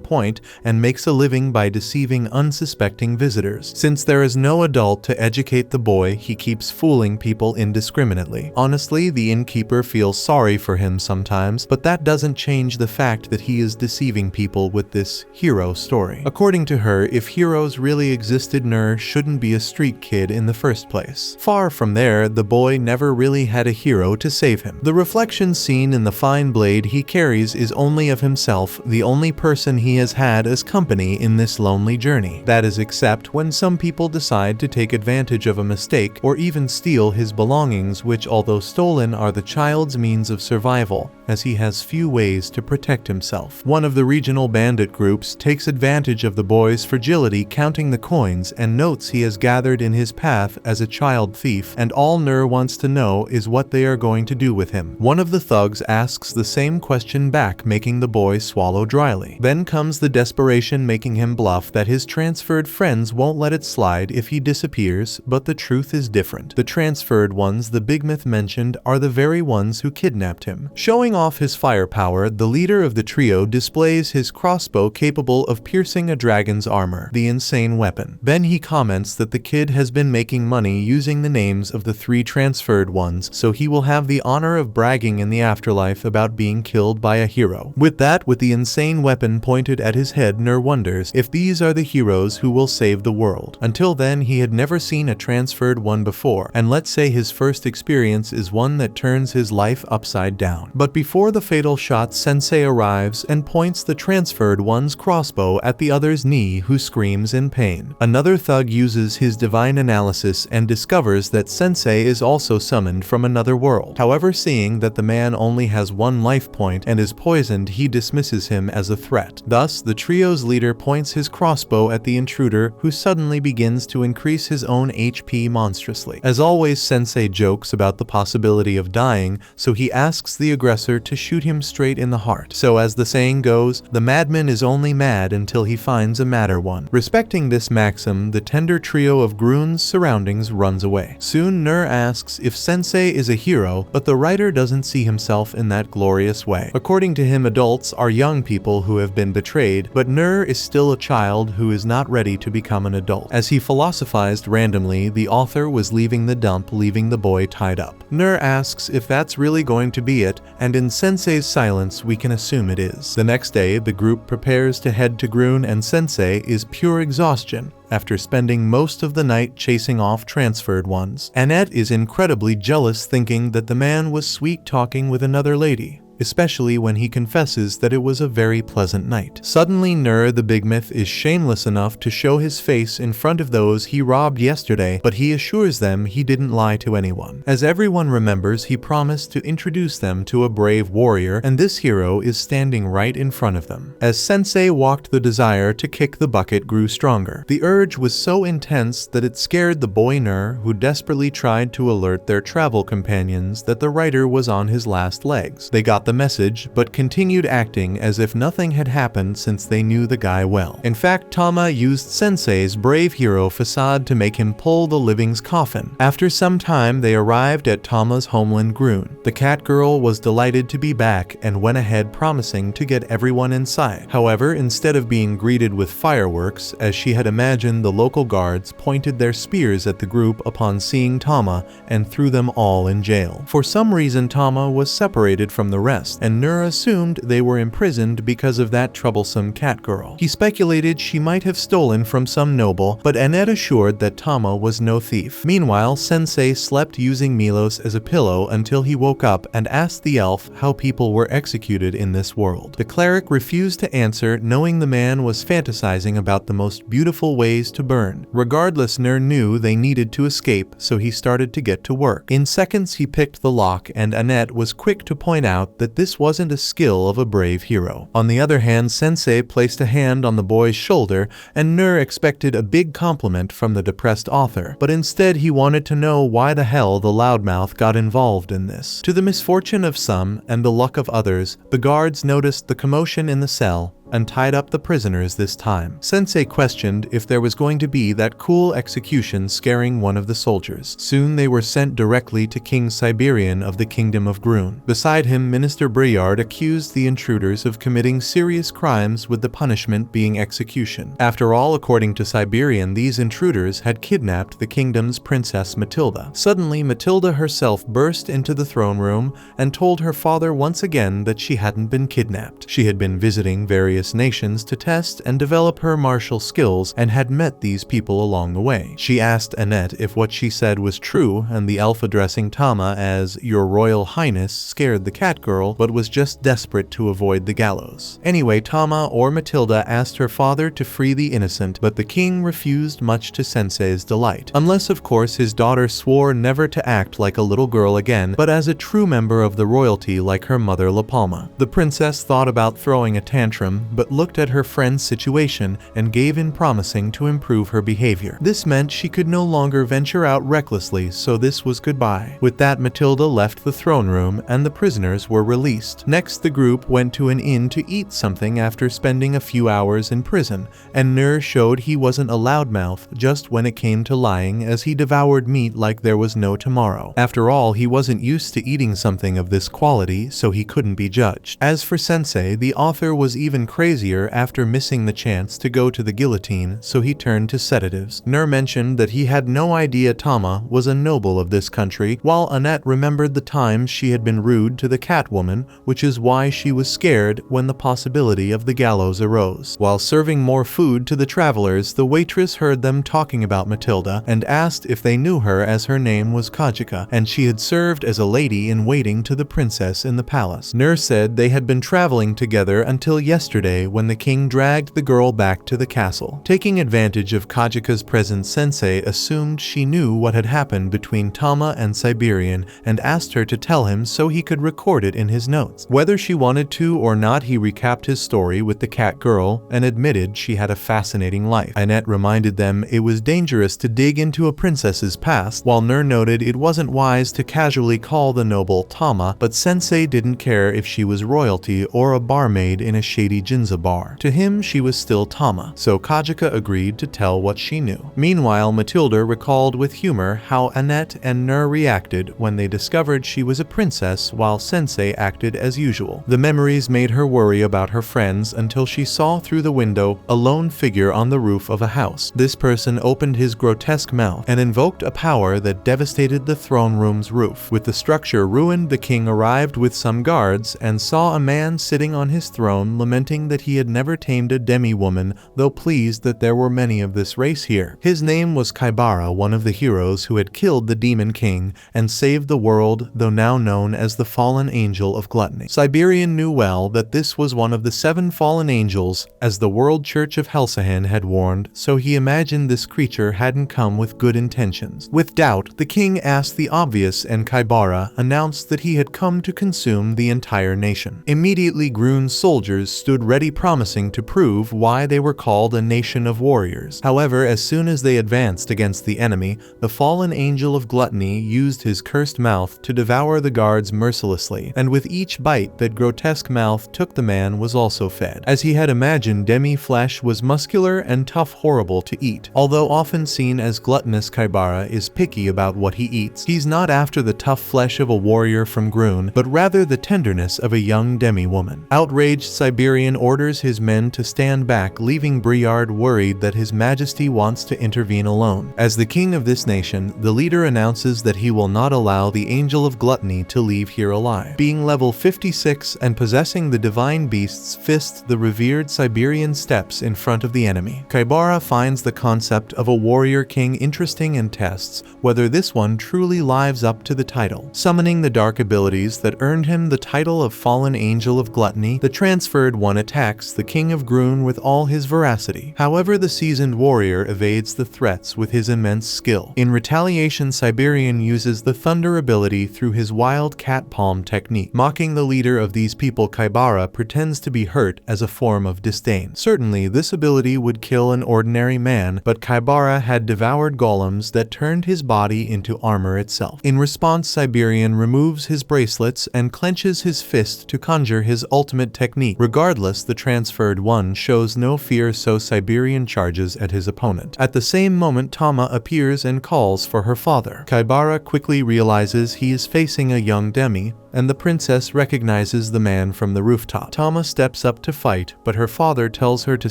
point and makes a living by deceiving unsuspecting visitors. Since there is no adult to educate the boy, he keeps fooling people indiscriminately. Honestly, the innkeeper feels sorry for him sometimes, but that doesn't change the fact that he is deceiving people with this hero story. According to her, if heroes really existed, Nur shouldn't be a street kid in the first place. Far from there, the boy never really had a hero to save him. The reflection seen in the fine blade he carries is only of himself, the only person he has had as company in this lonely journey. That is, except when some people decide to take advantage of a mistake or even steal his belongings, which, although stolen, are the child's means of survival, as he has few ways to protect himself. One of the regional bandit groups takes advantage of the boy's fragility, counting the coins, and notes he has gathered in his path as a child thief, and all Nur wants to know is what they are going to do with him. One of the thugs asks the same question back, making the boy swallow dryly. Then comes the desperation, making him bluff that his transferred friends won't let it slide if he disappears, but the truth is different. The transferred ones the bigmouth mentioned are the very ones who kidnapped him. Showing off his firepower, the leader of the trio displays his crossbow capable of piercing a dragon's armor, the insane weapon. Then he comments that the kid has been making money using the names of the 3 transferred ones, so he will have the honor of bragging in the afterlife about being killed by a hero. With that, with the insane weapon pointed at his head, Nur wonders if these are the heroes who will save the world. Until then, he had never seen a transferred one before, and let's say his first experience is one that turns his life upside down. But before the fatal shot, Sensei arrives and points the transferred one's crossbow at the other's knee, who screams in pain. Another thug uses his divine analysis and discovers that Sensei is also summoned from another world. However, seeing that the man only has 1 life point and is poisoned, he dismisses him as a threat. Thus, the trio's leader points his crossbow at the intruder, who suddenly begins to increase his own HP monstrously. As always, Sensei jokes about the possibility of dying, so he asks the aggressor to shoot him straight in the heart. So as the saying goes, the madman is only mad until he finds a madder one. Respecting this maxim, the tender trio of Groon's surroundings runs away. Soon Nur asks if Sensei is a hero, but the writer doesn't see himself in that glorious way. According to him, adults are young people who have been betrayed, but Nur is still a child who is not ready to become an adult. As he philosophized randomly, the author was leaving the dump, leaving the boy tied up. Nur asks if that's really going to be it, and in Sensei's silence we can assume it is. The next day, the group prepares to head to Grun, and Sensei is pure exhaustion after spending most of the night chasing off transferred ones. Annette is incredibly jealous, thinking that the man was sweet-talking with another lady, especially when he confesses that it was a very pleasant night. Suddenly, the big myth is shameless enough to show his face in front of those he robbed yesterday, but he assures them he didn't lie to anyone. As everyone remembers, he promised to introduce them to a brave warrior, and this hero is standing right in front of them. As Sensei walked, the desire to kick the bucket grew stronger. The urge was so intense that it scared the boy who desperately tried to alert their travel companions that the writer was on his last legs. They got the message, but continued acting as if nothing had happened since they knew the guy well. In fact, Tama used Sensei's brave hero facade to make him pull the living's coffin. After some time, they arrived at Tama's homeland Grun. The cat girl was delighted to be back and went ahead promising to get everyone inside. However, instead of being greeted with fireworks, as she had imagined, the local guards pointed their spears at the group upon seeing Tama and threw them all in jail. For some reason, Tama was separated from the rest, and assumed they were imprisoned because of that troublesome cat girl. He speculated she might have stolen from some noble, but Annette assured that Tama was no thief. Meanwhile, Sensei slept using Milos as a pillow until he woke up and asked the elf how people were executed in this world. The cleric refused to answer, knowing the man was fantasizing about the most beautiful ways to burn. Regardless, knew they needed to escape, so he started to get to work. In seconds, he picked the lock, and Annette was quick to point out that this wasn't a skill of a brave hero. On the other hand, Sensei placed a hand on the boy's shoulder, and expected a big compliment from the depressed author, but instead he wanted to know why the hell the loudmouth got involved in this. To the misfortune of some and the luck of others, the guards noticed the commotion in the cell and tied up the prisoners this time. Sensei questioned if there was going to be that cool execution scaring one of the soldiers. Soon they were sent directly to King Siberian of the Kingdom of Grun. Beside him, Minister Briard accused the intruders of committing serious crimes, with the punishment being execution. After all, according to Siberian, these intruders had kidnapped the kingdom's Princess Matilda. Suddenly, Matilda herself burst into the throne room and told her father once again that she hadn't been kidnapped. She had been visiting various nations to test and develop her martial skills and had met these people along the way. She asked Annette if what she said was true, and the elf, addressing Tama as Your Royal Highness, scared the cat girl but was just desperate to avoid the gallows. Anyway, Tama or Matilda asked her father to free the innocent, but the king refused, much to Sensei's delight. Unless, of course, his daughter swore never to act like a little girl again, but as a true member of the royalty like her mother La Palma. The princess thought about throwing a tantrum, but looked at her friend's situation and gave in, promising to improve her behavior. This meant she could no longer venture out recklessly, so this was goodbye. With that, Matilda left the throne room and the prisoners were released. Next, the group went to an inn to eat something after spending a few hours in prison, and showed he wasn't a loudmouth just when it came to lying, as he devoured meat like there was no tomorrow. After all, he wasn't used to eating something of this quality, so he couldn't be judged. As for Sensei, the author was even crazier after missing the chance to go to the guillotine, so he turned to sedatives. Mentioned that he had no idea Tama was a noble of this country, while Annette remembered the times she had been rude to the Catwoman, which is why she was scared when the possibility of the gallows arose. While serving more food to the travelers, the waitress heard them talking about Matilda and asked if they knew her, as her name was Kajika, and she had served as a lady in waiting to the princess in the palace. Said they had been traveling together until yesterday, when the king dragged the girl back to the castle. Taking advantage of Kajika's presence, Sensei assumed she knew what had happened between Tama and Siberian and asked her to tell him so he could record it in his notes. Whether she wanted to or not, he recapped his story with the cat girl and admitted she had a fascinating life. Annette reminded them it was dangerous to dig into a princess's past, while noted it wasn't wise to casually call the noble Tama, but Sensei didn't care if she was royalty or a barmaid in a shady Jinzabar. To him, she was still Tama, so Kajika agreed to tell what she knew. Meanwhile, Matilda recalled with humor how Annette and Nur reacted when they discovered she was a princess while Sensei acted as usual. The memories made her worry about her friends until she saw through the window a lone figure on the roof of a house. This person opened his grotesque mouth and invoked a power that devastated the throne room's roof. With the structure ruined, the king arrived with some guards and saw a man sitting on his throne lamenting that he had never tamed a demi-woman, though pleased that there were many of this race here. His name was Kaibara, one of the heroes who had killed the demon king and saved the world, though now known as the fallen angel of gluttony. Siberian knew well that this was one of the 7 fallen angels, as the World Church of Helsahan had warned, so he imagined this creature hadn't come with good intentions. With doubt, the king asked the obvious, and Kaibara announced that he had come to consume the entire nation. Immediately, Grun's soldiers stood ready, promising to prove why they were called a nation of warriors. However, as soon as they advanced against the enemy, the fallen angel of gluttony used his cursed mouth to devour the guards mercilessly, and with each bite that grotesque mouth took, the man was also fed. As he had imagined, demi-flesh was muscular and tough, horrible to eat. Although often seen as gluttonous, Kaibara is picky about what he eats. He's not after the tough flesh of a warrior from Grun, but rather the tenderness of a young demi-woman. Outraged, Siberian orders his men to stand back, leaving Briard worried that his majesty wants to intervene alone. As the king of this nation, the leader announces that he will not allow the angel of gluttony to leave here alive. Being level 56 and possessing the divine beast's fist, the revered Siberian steps in front of the enemy. Kaibara finds the concept of a warrior king interesting and tests whether this one truly lives up to the title. Summoning the dark abilities that earned him the title of Fallen Angel of Gluttony, the transferred one attacks the king of Grun with all his veracity. However, the seasoned warrior evades the threats with his immense skill. In retaliation, Siberian uses the thunder ability through his wild cat palm technique. Mocking the leader of these people, Kaibara pretends to be hurt as a form of disdain. Certainly, this ability would kill an ordinary man, but Kaibara had devoured golems that turned his body into armor itself. In response, Siberian removes his bracelets and clenches his fist to conjure his ultimate technique. Regardless, the transferred one shows no fear, so Siberian charges at his opponent. At the same moment, Tama appears and calls for her father. Kaibara quickly realizes he is facing a young demi, and the princess recognizes the man from the rooftop. Tama steps up to fight, but her father tells her to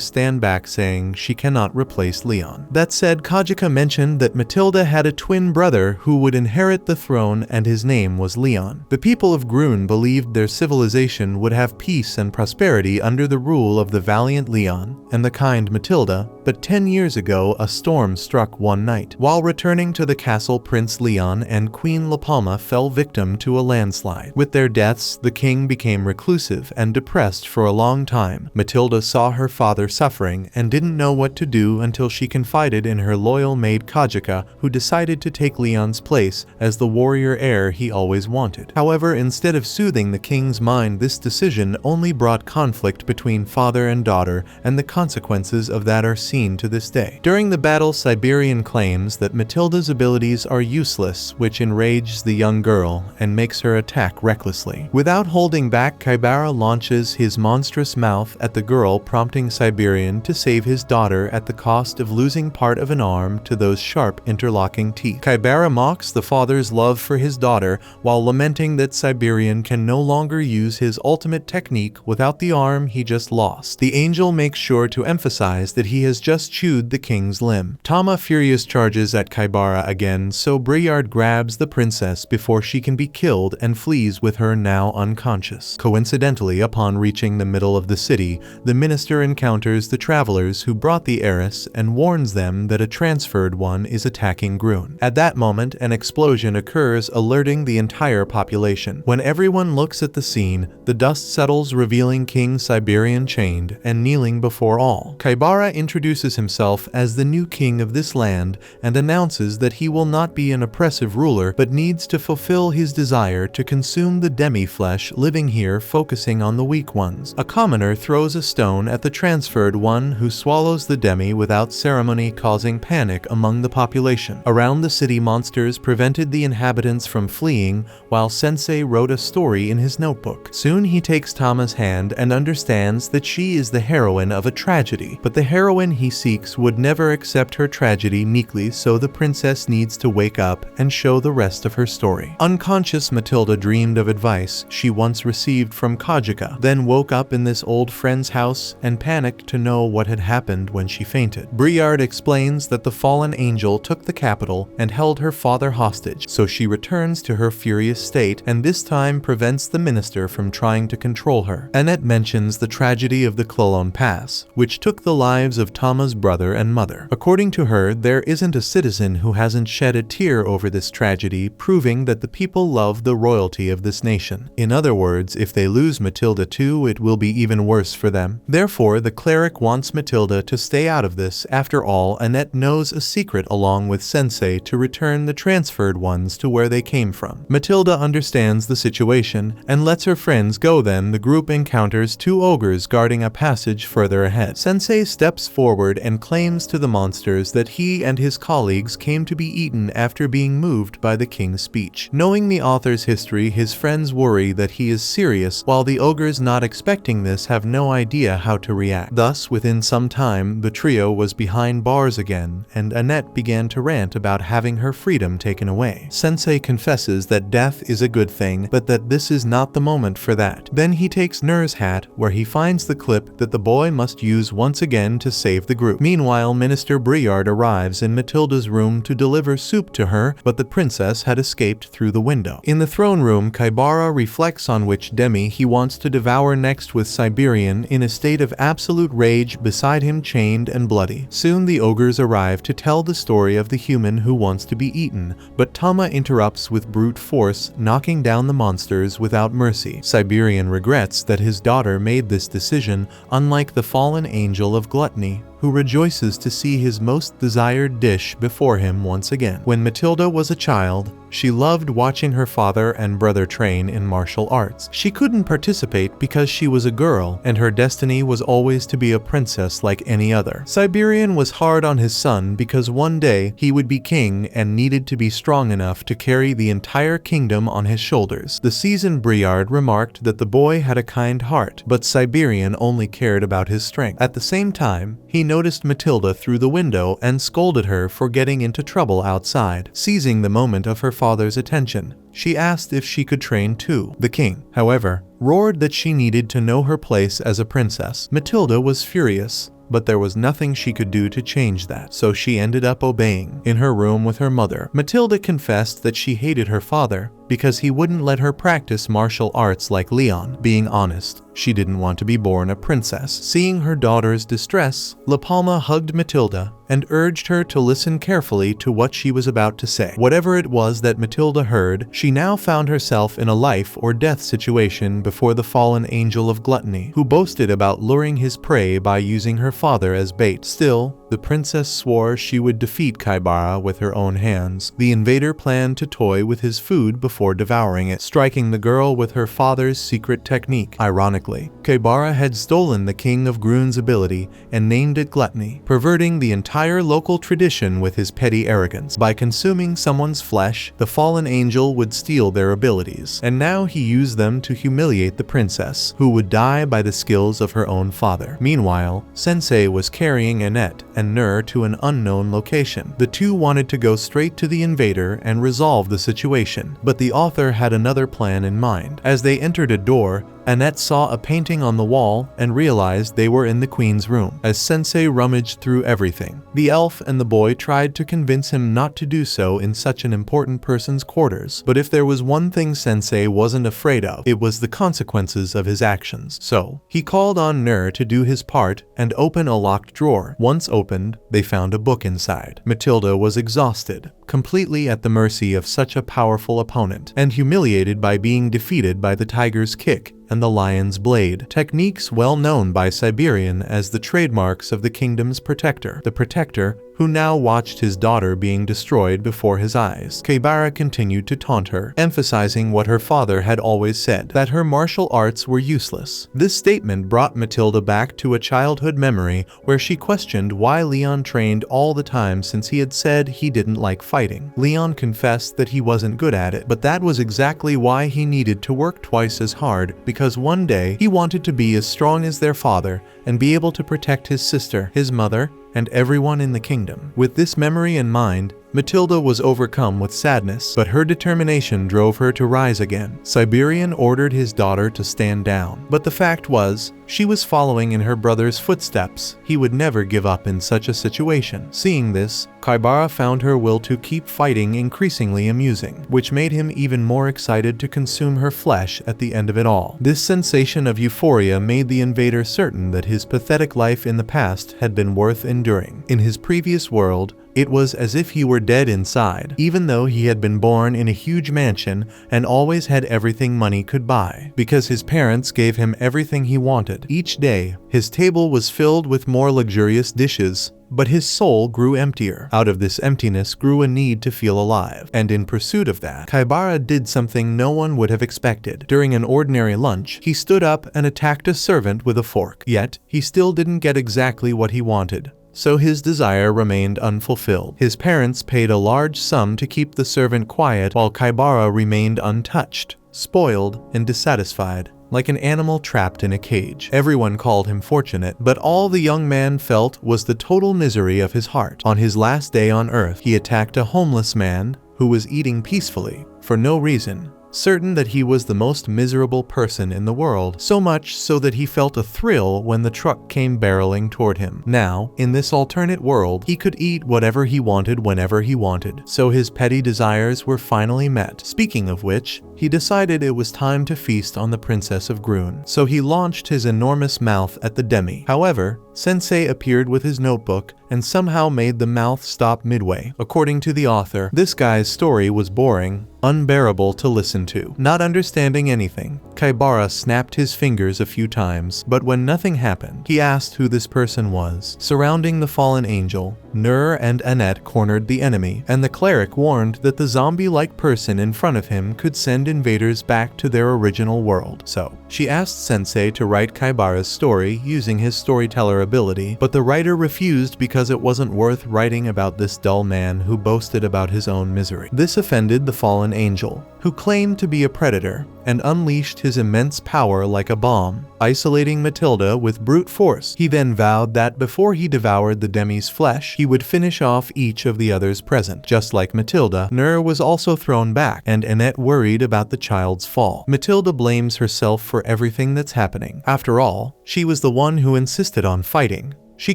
stand back, saying she cannot replace Leon. That said, Kajika mentioned that Matilda had a twin brother who would inherit the throne, and his name was Leon. The people of Grun believed their civilization would have peace and prosperity under the rule of the valiant Leon and the kind Matilda, but 10 years ago a storm struck one night. While returning to the castle, Prince Leon and Queen La Palma fell victim to a landslide. With their deaths, the king became reclusive and depressed for a long time. Matilda saw her father suffering and didn't know what to do until she confided in her loyal maid Kajika, who decided to take Leon's place as the warrior heir he always wanted. However, instead of soothing the king's mind, this decision only brought conflict between father and daughter, and the consequences of that are seen to this day. During the battle, Siberian claims that Matilda's abilities are useless, which enrages the young girl and makes her attack recklessly. Without holding back, Kaibara launches his monstrous mouth at the girl, prompting Siberian to save his daughter at the cost of losing part of an arm to those sharp interlocking teeth. Kaibara mocks the father's love for his daughter while lamenting that Siberian can no longer use his ultimate technique without the arm he just lost. The angel makes sure to emphasize that he has just chewed the king's limb. Tama furious charges at Kaibara again, so Briard grabs the princess before she can be killed and flees with her, now unconscious. Coincidentally, upon reaching the middle of the city, the minister encounters the travelers who brought the heiress and warns them that a transferred one is attacking Grun. At that moment, an explosion occurs, alerting the entire population. When everyone looks at the scene, the dust settles, revealing King Siberian chained and kneeling before all. Kaibara introduces himself as the new king of this land and announces that he will not be an oppressive ruler, but needs to fulfill his desire to consume consume the demi-flesh living here, focusing on the weak ones. A commoner throws a stone at the transferred one, who swallows the demi without ceremony, causing panic among the population. Around the city, monsters prevented the inhabitants from fleeing, while Sensei wrote a story in his notebook. Soon he takes Tama's hand and understands that she is the heroine of a tragedy, but the heroine he seeks would never accept her tragedy meekly, so the princess needs to wake up and show the rest of her story. Unconscious, Matilda dreamed of advice she once received from Kajika, then woke up in this old friend's house and panicked to know what had happened when she fainted. Briard explains that the fallen angel took the capital and held her father hostage, so she returns to her furious state and this time prevents the minister from trying to control her. Annette mentions the tragedy of the Clolone Pass, which took the lives of Tama's brother and mother. According to her, there isn't a citizen who hasn't shed a tear over this tragedy, proving that the people love the royalty of this nation. In other words, if they lose Matilda too, it will be even worse for them. Therefore, the cleric wants Matilda to stay out of this. After all, Annette knows a secret along with Sensei to return the transferred ones to where they came from. Matilda understands the situation and lets her friends go. Then the group encounters two ogres guarding a passage further ahead. Sensei steps forward and claims to the monsters that he and his colleagues came to be eaten after being moved by the king's speech. Knowing the author's history, his friends worry that he is serious, while the ogres, not expecting this, have no idea how to react. Thus, within some time, the trio was behind bars again, and Annette began to rant about having her freedom taken away. Sensei confesses that death is a good thing, but that this is not the moment for that. Then he takes Nur's hat, where he finds the clip that the boy must use once again to save the group. Meanwhile, Minister Briard arrives in Matilda's room to deliver soup to her, but the princess had escaped through the window. In the throne room, Kaibara reflects on which demi he wants to devour next, with Siberian in a state of absolute rage beside him, chained and bloody. Soon the ogres arrive to tell the story of the human who wants to be eaten, but Tama interrupts with brute force, knocking down the monsters without mercy. Siberian regrets that his daughter made this decision, unlike the fallen angel of gluttony, who rejoices to see his most desired dish before him once again. When Matilda was a child, she loved watching her father and brother train in martial arts. She couldn't participate because she was a girl, and her destiny was always to be a princess like any other. Siberian was hard on his son because one day he would be king and needed to be strong enough to carry the entire kingdom on his shoulders. The seasoned Briard remarked that the boy had a kind heart, but Siberian only cared about his strength. At the same time, he noticed Matilda through the window and scolded her for getting into trouble outside. Seizing the moment of her father's attention, she asked if she could train too. The king, however, roared that she needed to know her place as a princess. Matilda was furious, but there was nothing she could do to change that, so she ended up obeying. In her room with her mother, Matilda confessed that she hated her father because he wouldn't let her practice martial arts like Leon. Being honest, she didn't want to be born a princess. Seeing her daughter's distress, La Palma hugged Matilda and urged her to listen carefully to what she was about to say. Whatever it was that Matilda heard, she now found herself in a life or death situation before the fallen angel of gluttony, who boasted about luring his prey by using her father as bait. Still, the princess swore she would defeat Kaibara with her own hands. The invader planned to toy with his food before devouring it, striking the girl with her father's secret technique. Ironically, Kaibara had stolen the king of Grun's ability and named it gluttony, perverting the entire local tradition with his petty arrogance. By consuming someone's flesh, the fallen angel would steal their abilities, and now he used them to humiliate the princess, who would die by the skills of her own father. Meanwhile, Sensei was carrying Annette and Nur to an unknown location. The two wanted to go straight to the invader and resolve the situation, but the author had another plan in mind. As they entered a door, Annette saw a painting on the wall and realized they were in the queen's room. As Sensei rummaged through everything, the elf and the boy tried to convince him not to do so in such an important person's quarters. But if there was one thing Sensei wasn't afraid of, it was the consequences of his actions. So, he called on Nur to do his part and open a locked drawer. Once opened, they found a book inside. Matilda was exhausted, completely at the mercy of such a powerful opponent, and humiliated by being defeated by the tiger's kick and the lion's blade, techniques well known by Siberian as the trademarks of the kingdom's protector. The protector, who who now watched his daughter being destroyed before his eyes. Kaibara continued to taunt her, emphasizing what her father had always said, that her martial arts were useless. This statement brought Matilda back to a childhood memory where she questioned why Leon trained all the time since he had said he didn't like fighting. Leon confessed that he wasn't good at it, but that was exactly why he needed to work twice as hard, because one day he wanted to be as strong as their father and be able to protect his sister, his mother, and everyone in the kingdom. With this memory in mind, Matilda was overcome with sadness, but her determination drove her to rise again. Siberian ordered his daughter to stand down, but the fact was, she was following in her brother's footsteps. He would never give up in such a situation. Seeing this, Kaibara found her will to keep fighting increasingly amusing, which made him even more excited to consume her flesh at the end of it all. This sensation of euphoria made the invader certain that his pathetic life in the past had been worth enduring. In his previous world, it was as if he were dead inside, even though he had been born in a huge mansion and always had everything money could buy, because his parents gave him everything he wanted. Each day, his table was filled with more luxurious dishes, but his soul grew emptier. Out of this emptiness grew a need to feel alive, and in pursuit of that, Kaibara did something no one would have expected. During an ordinary lunch, he stood up and attacked a servant with a fork. Yet, he still didn't get exactly what he wanted, so his desire remained unfulfilled. His parents paid a large sum to keep the servant quiet while Kaibara remained untouched, spoiled, and dissatisfied, like an animal trapped in a cage. Everyone called him fortunate, but all the young man felt was the total misery of his heart. On his last day on Earth, he attacked a homeless man who was eating peacefully, for no reason, certain that he was the most miserable person in the world, so much so that he felt a thrill when the truck came barreling toward him. Now, in this alternate world, he could eat whatever he wanted whenever he wanted, so his petty desires were finally met. Speaking of which, he decided it was time to feast on the Princess of Grun, so he launched his enormous mouth at the demi. However, Sensei appeared with his notebook and somehow made the mouth stop midway. According to the author, this guy's story was boring, unbearable to listen to. Not understanding anything, Kaibara snapped his fingers a few times, but when nothing happened, he asked who this person was. Surrounding the fallen angel, Nur and Annette cornered the enemy, and the cleric warned that the zombie-like person in front of him could send invaders back to their original world. So, she asked Sensei to write Kaibara's story using his storyteller ability, but the writer refused because it wasn't worth writing about this dull man who boasted about his own misery. This offended the fallen angel, who claimed to be a predator, and unleashed his immense power like a bomb, isolating Matilda with brute force. He then vowed that before he devoured the demi's flesh, he would finish off each of the others present. Just like Matilda, Nur was also thrown back, and Annette worried about the child's fall. Matilda blames herself for everything that's happening. After all, she was the one who insisted on fighting. She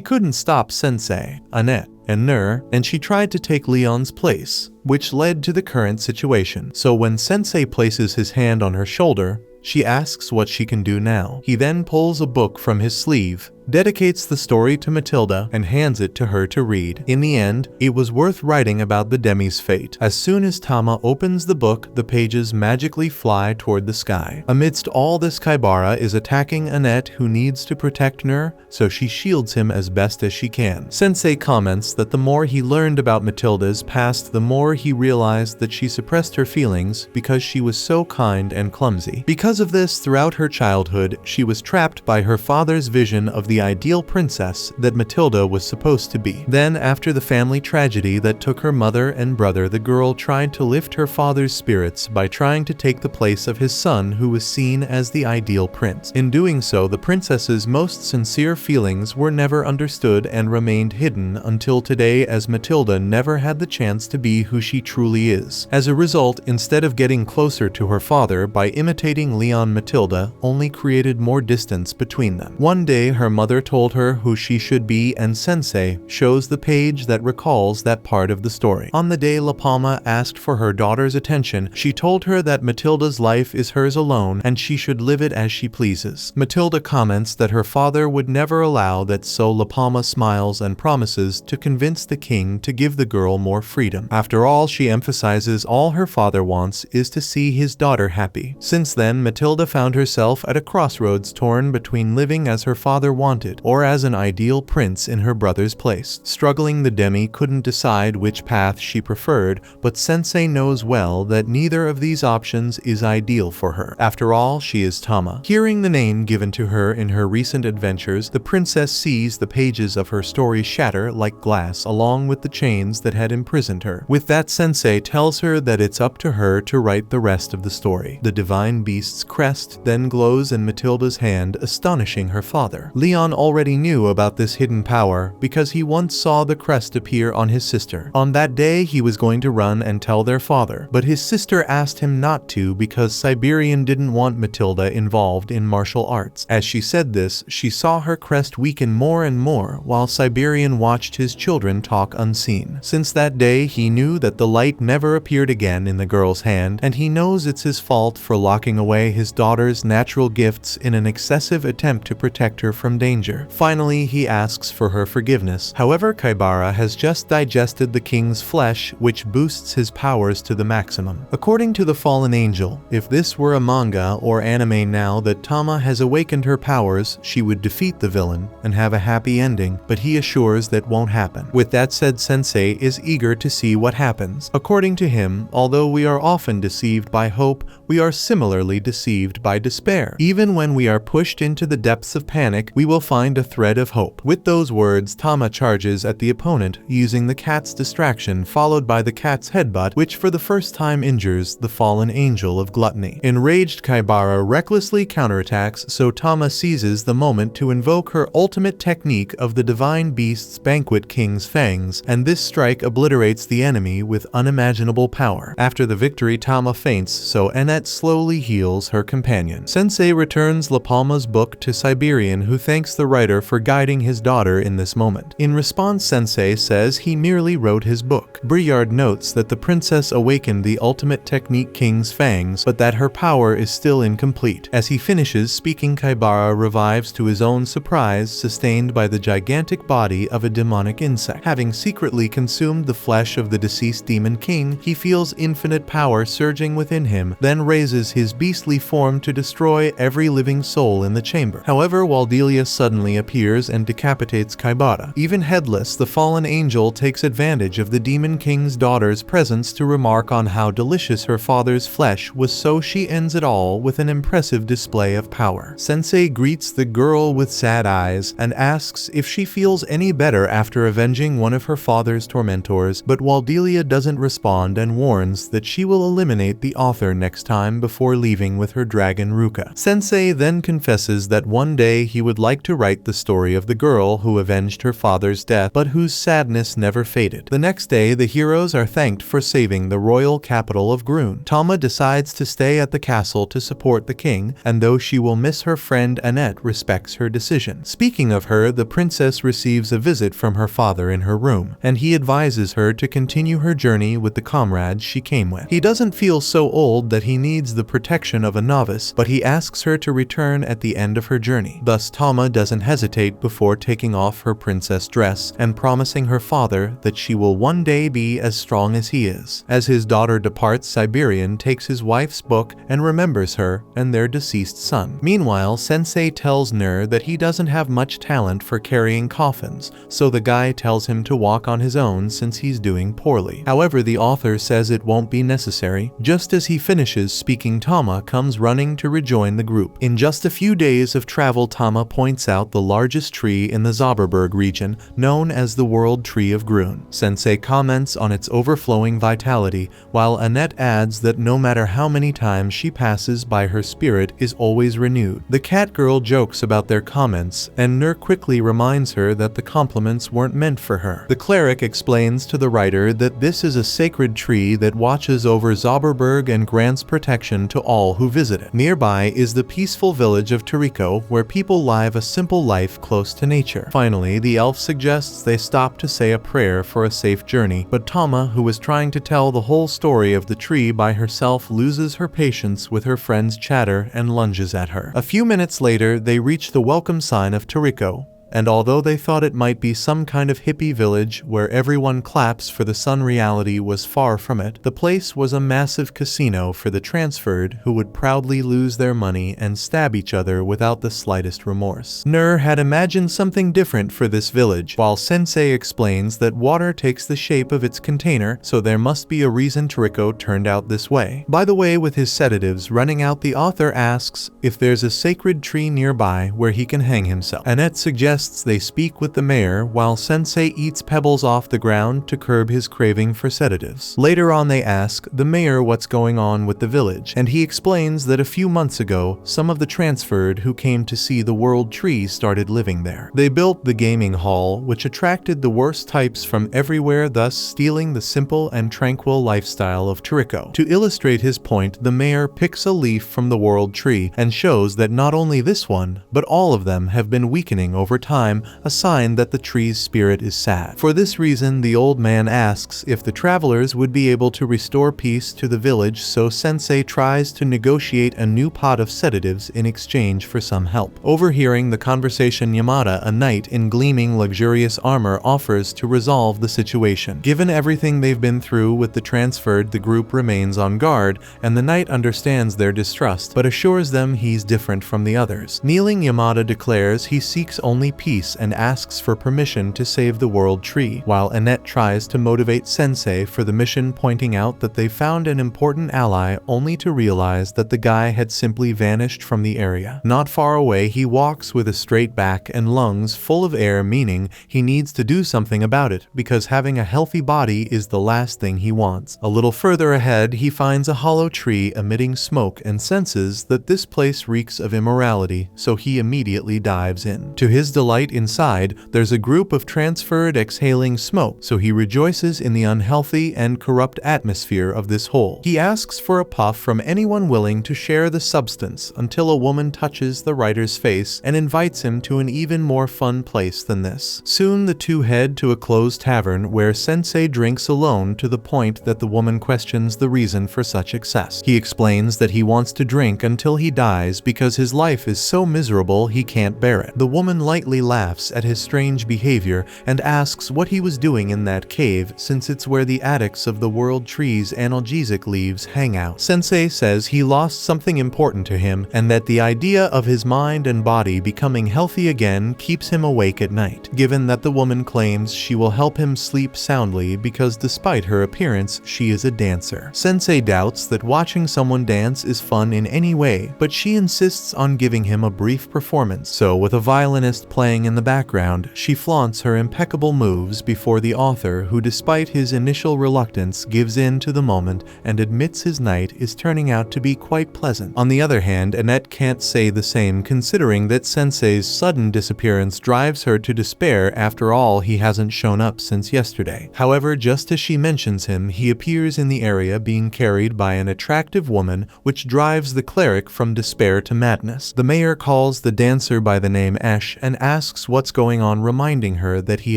couldn't stop Sensei, Annette, and Nur, and she tried to take Leon's place, which led to the current situation. So when Sensei places his hand on her shoulder, she asks what she can do now. He then pulls a book from his sleeve, dedicates the story to Matilda, and hands it to her to read. In the end, it was worth writing about the demi's fate. As soon as Tama opens the book, the pages magically fly toward the sky. Amidst all this, Kaibara is attacking Annette, who needs to protect Nur, so she shields him as best as she can. Sensei comments that the more he learned about Matilda's past, the more he realized that she suppressed her feelings because she was so kind and clumsy. Because of this, throughout her childhood, she was trapped by her father's vision of the ideal princess that Matilda was supposed to be. Then, after the family tragedy that took her mother and brother, the girl tried to lift her father's spirits by trying to take the place of his son, who was seen as the ideal prince. In doing so, the princess's most sincere feelings were never understood and remained hidden until today, as Matilda never had the chance to be who she truly is. As a result, instead of getting closer to her father by imitating Leon, Matilda only created more distance between them. One day, her mother told her who she should be, and Sensei shows the page that recalls that part of the story. On the day La Palma asked for her daughter's attention, she told her that Matilda's life is hers alone and she should live it as she pleases. Matilda comments that her father would never allow that, so La Palma smiles and promises to convince the king to give the girl more freedom. After all, she emphasizes all her father wants is to see his daughter happy. Since then, Matilda found herself at a crossroads, torn between living as her father wanted wanted, or as an ideal prince in her brother's place. Struggling, the Demi couldn't decide which path she preferred, but Sensei knows well that neither of these options is ideal for her. After all, she is Tama. Hearing the name given to her in her recent adventures, the princess sees the pages of her story shatter like glass along with the chains that had imprisoned her. With that, Sensei tells her that it's up to her to write the rest of the story. The divine beast's crest then glows in Matilda's hand, astonishing her father. Leon already knew about this hidden power because he once saw the crest appear on his sister. On that day, he was going to run and tell their father, but his sister asked him not to because Siberian didn't want Matilda involved in martial arts. As she said this, she saw her crest weaken more and more while Siberian watched his children talk unseen. Since that day, he knew that the light never appeared again in the girl's hand, and he knows it's his fault for locking away his daughter's natural gifts in an excessive attempt to protect her from danger. Finally, he asks for her forgiveness. However, Kaibara has just digested the king's flesh, which boosts his powers to the maximum. According to the fallen angel, if this were a manga or anime now that Tama has awakened her powers, she would defeat the villain and have a happy ending, but he assures that won't happen. With that said, Sensei is eager to see what happens. According to him, although we are often deceived by hope, we are similarly deceived by despair. Even when we are pushed into the depths of panic, we will find a thread of hope. With those words, Tama charges at the opponent, using the cat's distraction followed by the cat's headbutt, which for the first time injures the fallen angel of gluttony. Enraged, Kaibara recklessly counterattacks, so Tama seizes the moment to invoke her ultimate technique of the divine beast's banquet king's fangs, and this strike obliterates the enemy with unimaginable power. After the victory, Tama faints, so Annette slowly heals her companion. Sensei returns La Palma's book to Siberian, who thanks the writer for guiding his daughter in this moment. In response, Sensei says he merely wrote his book. Briard notes that the princess awakened the ultimate technique king's fangs, but that her power is still incomplete. As he finishes speaking, Kaibara revives to his own surprise, sustained by the gigantic body of a demonic insect. Having secretly consumed the flesh of the deceased demon king, he feels infinite power surging within him, then raises his beastly form to destroy every living soul in the chamber. However, Waldelia suddenly appears and decapitates Kaibara. Even headless, the fallen angel takes advantage of the demon king's daughter's presence to remark on how delicious her father's flesh was, so she ends it all with an impressive display of power. Sensei greets the girl with sad eyes and asks if she feels any better after avenging one of her father's tormentors, but Waldelia doesn't respond and warns that she will eliminate the author next time before leaving with her dragon Ruka. Sensei then confesses that one day he would like to write the story of the girl who avenged her father's death, but whose sadness never faded. The next day, the heroes are thanked for saving the royal capital of Grun. Tama decides to stay at the castle to support the king, and though she will miss her friend, Annette respects her decision. Speaking of her, the princess receives a visit from her father in her room, and he advises her to continue her journey with the comrades she came with. He doesn't feel so old that he needs the protection of a novice, but he asks her to return at the end of her journey. Thus, Tama doesn't hesitate before taking off her princess dress and promising her father that she will one day be as strong as he is. As his daughter departs, Siberian takes his wife's book and remembers her and their deceased son. Meanwhile, Sensei tells Nur that he doesn't have much talent for carrying coffins, so the guy tells him to walk on his own since he's doing poorly. However, the author says it won't be necessary. Just as he finishes speaking, Tama comes running to rejoin the group. In just a few days of travel, Tama points out the largest tree in the Zauberberg region, known as the World Tree of Grun. Sensei comments on its overflowing vitality, while Annette adds that no matter how many times she passes by, her spirit is always renewed. The cat girl jokes about their comments, and Nur quickly reminds her that the compliments weren't meant for her. The cleric explains to the writer that this is a sacred tree that watches over Zauberberg and grants protection to all who visit it. Nearby is the peaceful village of Toriko, where people live a simple life close to nature. Finally, the elf suggests they stop to say a prayer for a safe journey, but Tama, who was trying to tell the whole story of the tree by herself, loses her patience with her friend's chatter and lunges at her. A few minutes later, they reach the welcome sign of Toriko, And although they thought it might be some kind of hippie village where everyone claps for the sun, reality was far from it. The place was a massive casino for the transferred who would proudly lose their money and stab each other without the slightest remorse. Nur had imagined something different for this village, while Sensei explains that water takes the shape of its container, so there must be a reason Toriko turned out this way. By the way, with his sedatives running out, the author asks if there's a sacred tree nearby where he can hang himself. Annette suggests they speak with the mayor while Sensei eats pebbles off the ground to curb his craving for sedatives. Later on, they ask the mayor what's going on with the village, and he explains that a few months ago, some of the transferred who came to see the world tree started living there. They built the gaming hall, which attracted the worst types from everywhere, thus stealing the simple and tranquil lifestyle of Toriko. To illustrate his point, the mayor picks a leaf from the world tree and shows that not only this one, but all of them have been weakening over time, a sign that the tree's spirit is sad. For this reason, the old man asks if the travelers would be able to restore peace to the village, so Sensei tries to negotiate a new pot of sedatives in exchange for some help. Overhearing the conversation, Yamada, a knight in gleaming luxurious armor, offers to resolve the situation. Given everything they've been through with the transferred, the group remains on guard, and the knight understands their distrust, but assures them he's different from the others. Kneeling, Yamada declares he seeks only peace and asks for permission to save the world tree, while Annette tries to motivate Sensei for the mission, pointing out that they found an important ally, only to realize that the guy had simply vanished from the area. Not far away, he walks with a straight back and lungs full of air, meaning he needs to do something about it, because having a healthy body is the last thing he wants. A little further ahead, he finds a hollow tree emitting smoke and senses that this place reeks of immorality, so he immediately dives in. To his delight, inside, there's a group of transferred exhaling smoke, so he rejoices in the unhealthy and corrupt atmosphere of this hole. He asks for a puff from anyone willing to share the substance until a woman touches the writer's face and invites him to an even more fun place than this. Soon the two head to a closed tavern where Sensei drinks alone, to the point that the woman questions the reason for such excess. He explains that he wants to drink until he dies because his life is so miserable he can't bear it. The woman lightly laughs at his strange behavior and asks what he was doing in that cave, since it's where the addicts of the world tree's analgesic leaves hang out. Sensei says he lost something important to him, and that the idea of his mind and body becoming healthy again keeps him awake at night. Given that the woman claims she will help him sleep soundly because despite her appearance, she is a dancer. Sensei doubts that watching someone dance is fun in any way, but she insists on giving him a brief performance, so with a violinist playing in the background, she flaunts her impeccable moves before the author, who despite his initial reluctance gives in to the moment and admits his night is turning out to be quite pleasant. On the other hand, Annette can't say the same, considering that Sensei's sudden disappearance drives her to despair. After all, he hasn't shown up since yesterday. However, just as she mentions him, he appears in the area being carried by an attractive woman, which drives the cleric from despair to madness. The mayor calls the dancer by the name Esh and asks what's going on, reminding her that he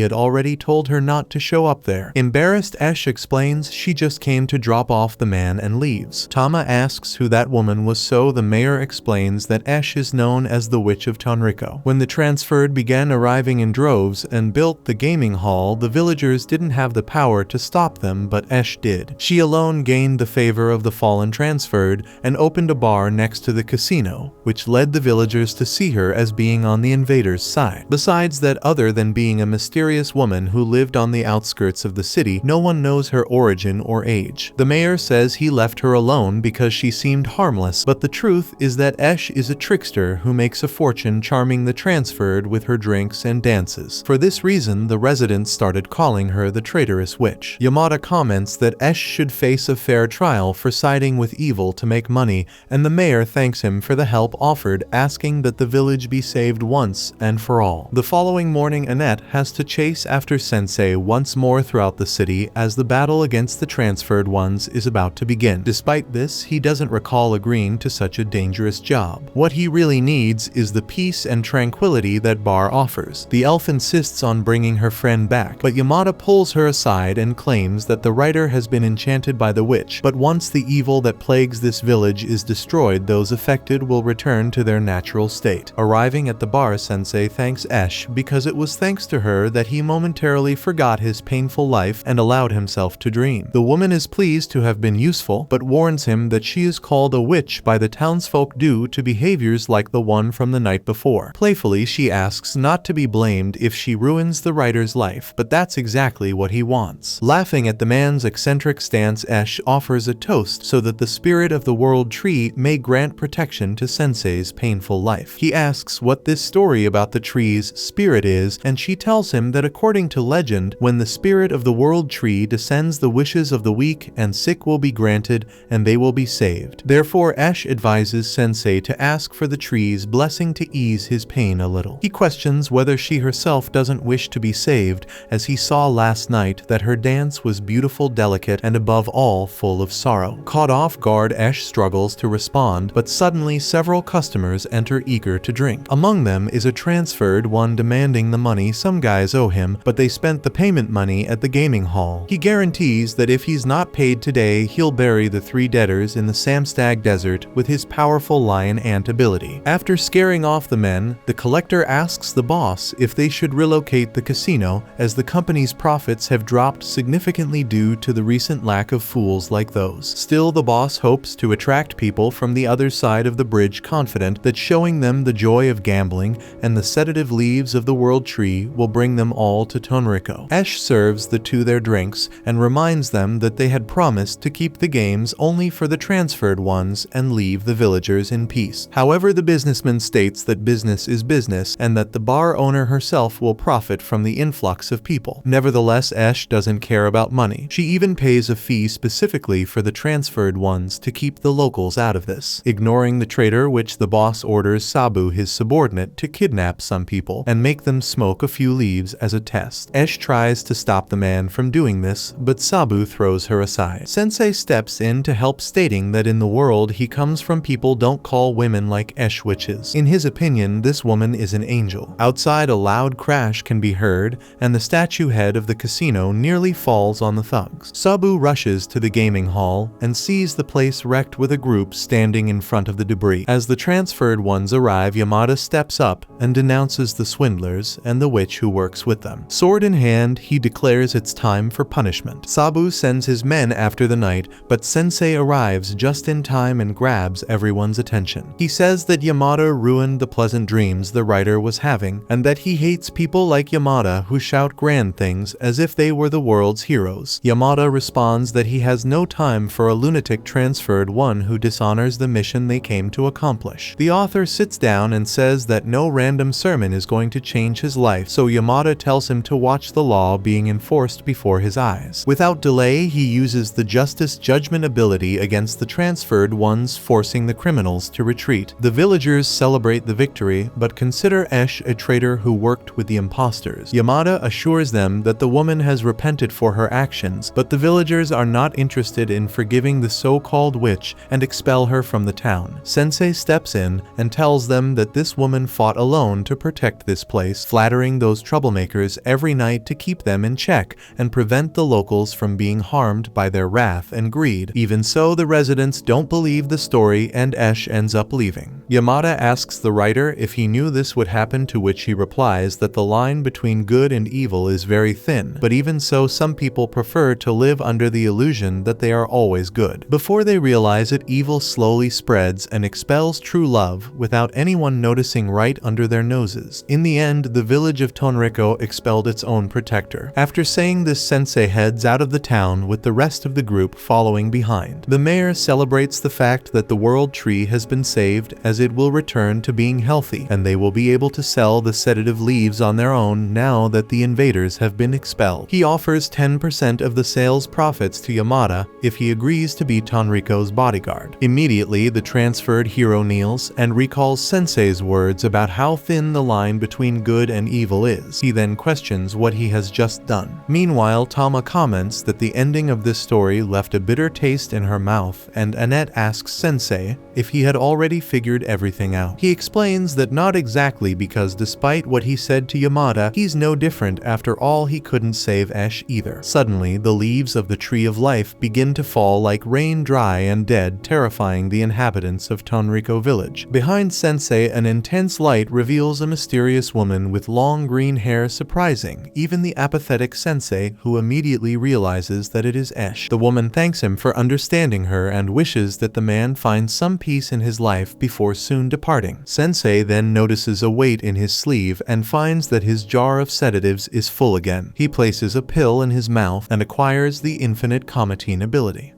had already told her not to show up there. Embarrassed, Esh explains she just came to drop off the man and leaves. Tama asks who that woman was, so the mayor explains that Esh is known as the Witch of Tonriko. When the transferred began arriving in droves and built the gaming hall, the villagers didn't have the power to stop them, but Esh did. She alone gained the favor of the fallen transferred and opened a bar next to the casino, which led the villagers to see her as being on the invaders' side. Besides that, other than being a mysterious woman who lived on the outskirts of the city, no one knows her origin or age. The mayor says he left her alone because she seemed harmless, but the truth is that Esh is a trickster who makes a fortune charming the transferred with her drinks and dances. For this reason, the residents started calling her the traitorous witch. Yamada comments that Esh should face a fair trial for siding with evil to make money, and the mayor thanks him for the help offered, asking that the village be saved once and for all. The following morning, Annette has to chase after Sensei once more throughout the city as the battle against the transferred ones is about to begin. Despite this, he doesn't recall agreeing to such a dangerous job. What he really needs is the peace and tranquility that Bar offers. The elf insists on bringing her friend back, but Yamada pulls her aside and claims that the writer has been enchanted by the witch, but once the evil that plagues this village is destroyed, those affected will return to their natural state. Arriving at the bar, Sensei thanks thanks Esh because it was thanks to her that he momentarily forgot his painful life and allowed himself to dream. The woman is pleased to have been useful, but warns him that she is called a witch by the townsfolk due to behaviors like the one from the night before. Playfully, she asks not to be blamed if she ruins the writer's life, but that's exactly what he wants. Laughing at the man's eccentric stance, Esh offers a toast so that the spirit of the world tree may grant protection to Sensei's painful life. He asks what this story about the tree's spirit is, and she tells him that according to legend, when the spirit of the world tree descends, the wishes of the weak and sick will be granted and they will be saved. Therefore, Esh advises Sensei to ask for the tree's blessing to ease his pain a little. He questions whether she herself doesn't wish to be saved, as he saw last night that her dance was beautiful, delicate, and above all full of sorrow. Caught off guard, Esh struggles to respond, but suddenly several customers enter eager to drink. Among them is a transferred one demanding the money some guys owe him, but they spent the payment money at the gaming hall. He guarantees that if he's not paid today, he'll bury the 3 debtors in the Samstag Desert with his powerful lion ant ability. After scaring off the men, the collector asks the boss if they should relocate the casino, as the company's profits have dropped significantly due to the recent lack of fools like those. Still, the boss hopes to attract people from the other side of the bridge, confident that showing them the joy of gambling and the sedative leaves of the world tree will bring them all to Tonriko. Esh serves the 2 their drinks and reminds them that they had promised to keep the games only for the transferred ones and leave the villagers in peace. However, the businessman states that business is business and that the bar owner herself will profit from the influx of people. Nevertheless, Esh doesn't care about money. She even pays a fee specifically for the transferred ones to keep the locals out of this. Ignoring the traitor, which the boss orders Sabu, his subordinate, to kidnap some people and make them smoke a few leaves as a test. Esh tries to stop the man from doing this, but Sabu throws her aside. Sensei steps in to help, stating that in the world he comes from, people don't call women like Esh witches. In his opinion, this woman is an angel. Outside, a loud crash can be heard, and the statue head of the casino nearly falls on the thugs. Sabu rushes to the gaming hall and sees the place wrecked with a group standing in front of the debris. As the transferred ones arrive, Yamada steps up and denounces the swindlers and the witch who works with them. Sword in hand, he declares it's time for punishment. Sabu sends his men after the knight, but Sensei arrives just in time and grabs everyone's attention. He says that Yamada ruined the pleasant dreams the writer was having, and that he hates people like Yamada who shout grand things as if they were the world's heroes. Yamada responds that he has no time for a lunatic transferred one who dishonors the mission they came to accomplish. The author sits down and says that no random sermon is going to change his life, so Yamada tells him to watch the law being enforced before his eyes. Without delay, he uses the justice judgment ability against the transferred ones, forcing the criminals to retreat. The villagers celebrate the victory, but consider Esh a traitor who worked with the imposters. Yamada assures them that the woman has repented for her actions, but the villagers are not interested in forgiving the so-called witch and expel her from the town. Sensei steps in and tells them that this woman fought alone to protect this place, flattering those troublemakers every night to keep them in check and prevent the locals from being harmed by their wrath and greed. Even so, the residents don't believe the story and Esh ends up leaving. Yamada asks the writer if he knew this would happen, to which he replies that the line between good and evil is very thin, but even so, some people prefer to live under the illusion that they are always good. Before they realize it, evil slowly spreads and expels true love without anyone noticing right under their noses. In the end, the village of Tonriko expelled its own protector. After saying this, Sensei heads out of the town with the rest of the group following behind. The mayor celebrates the fact that the world tree has been saved, as it will return to being healthy, and they will be able to sell the sedative leaves on their own now that the invaders have been expelled. He offers 10% of the sales profits to Yamada if he agrees to be Tonriko's bodyguard. Immediately, the transferred hero kneels and recalls Sensei's words about how thin the line between good and evil is. He then questions what he has just done. Meanwhile, Tama comments that the ending of this story left a bitter taste in her mouth, and Annette asks Sensei if he had already figured everything out. He explains that not exactly, because despite what he said to Yamada, he's no different. After all, he couldn't save Esh either. Suddenly, the leaves of the Tree of Life begin to fall like rain, dry and dead, terrifying the inhabitants of Tonriko village. Behind Sensei, an intense light reveals a mysterious woman with long green hair, surprising even the apathetic Sensei, who immediately realizes that it is Esh. The woman thanks him for understanding her and wishes that the man finds some peace in his life before soon departing. Sensei then notices a weight in his sleeve and finds that his jar of sedatives is full again. He places a pill in his mouth and acquires the infinite comatine ability.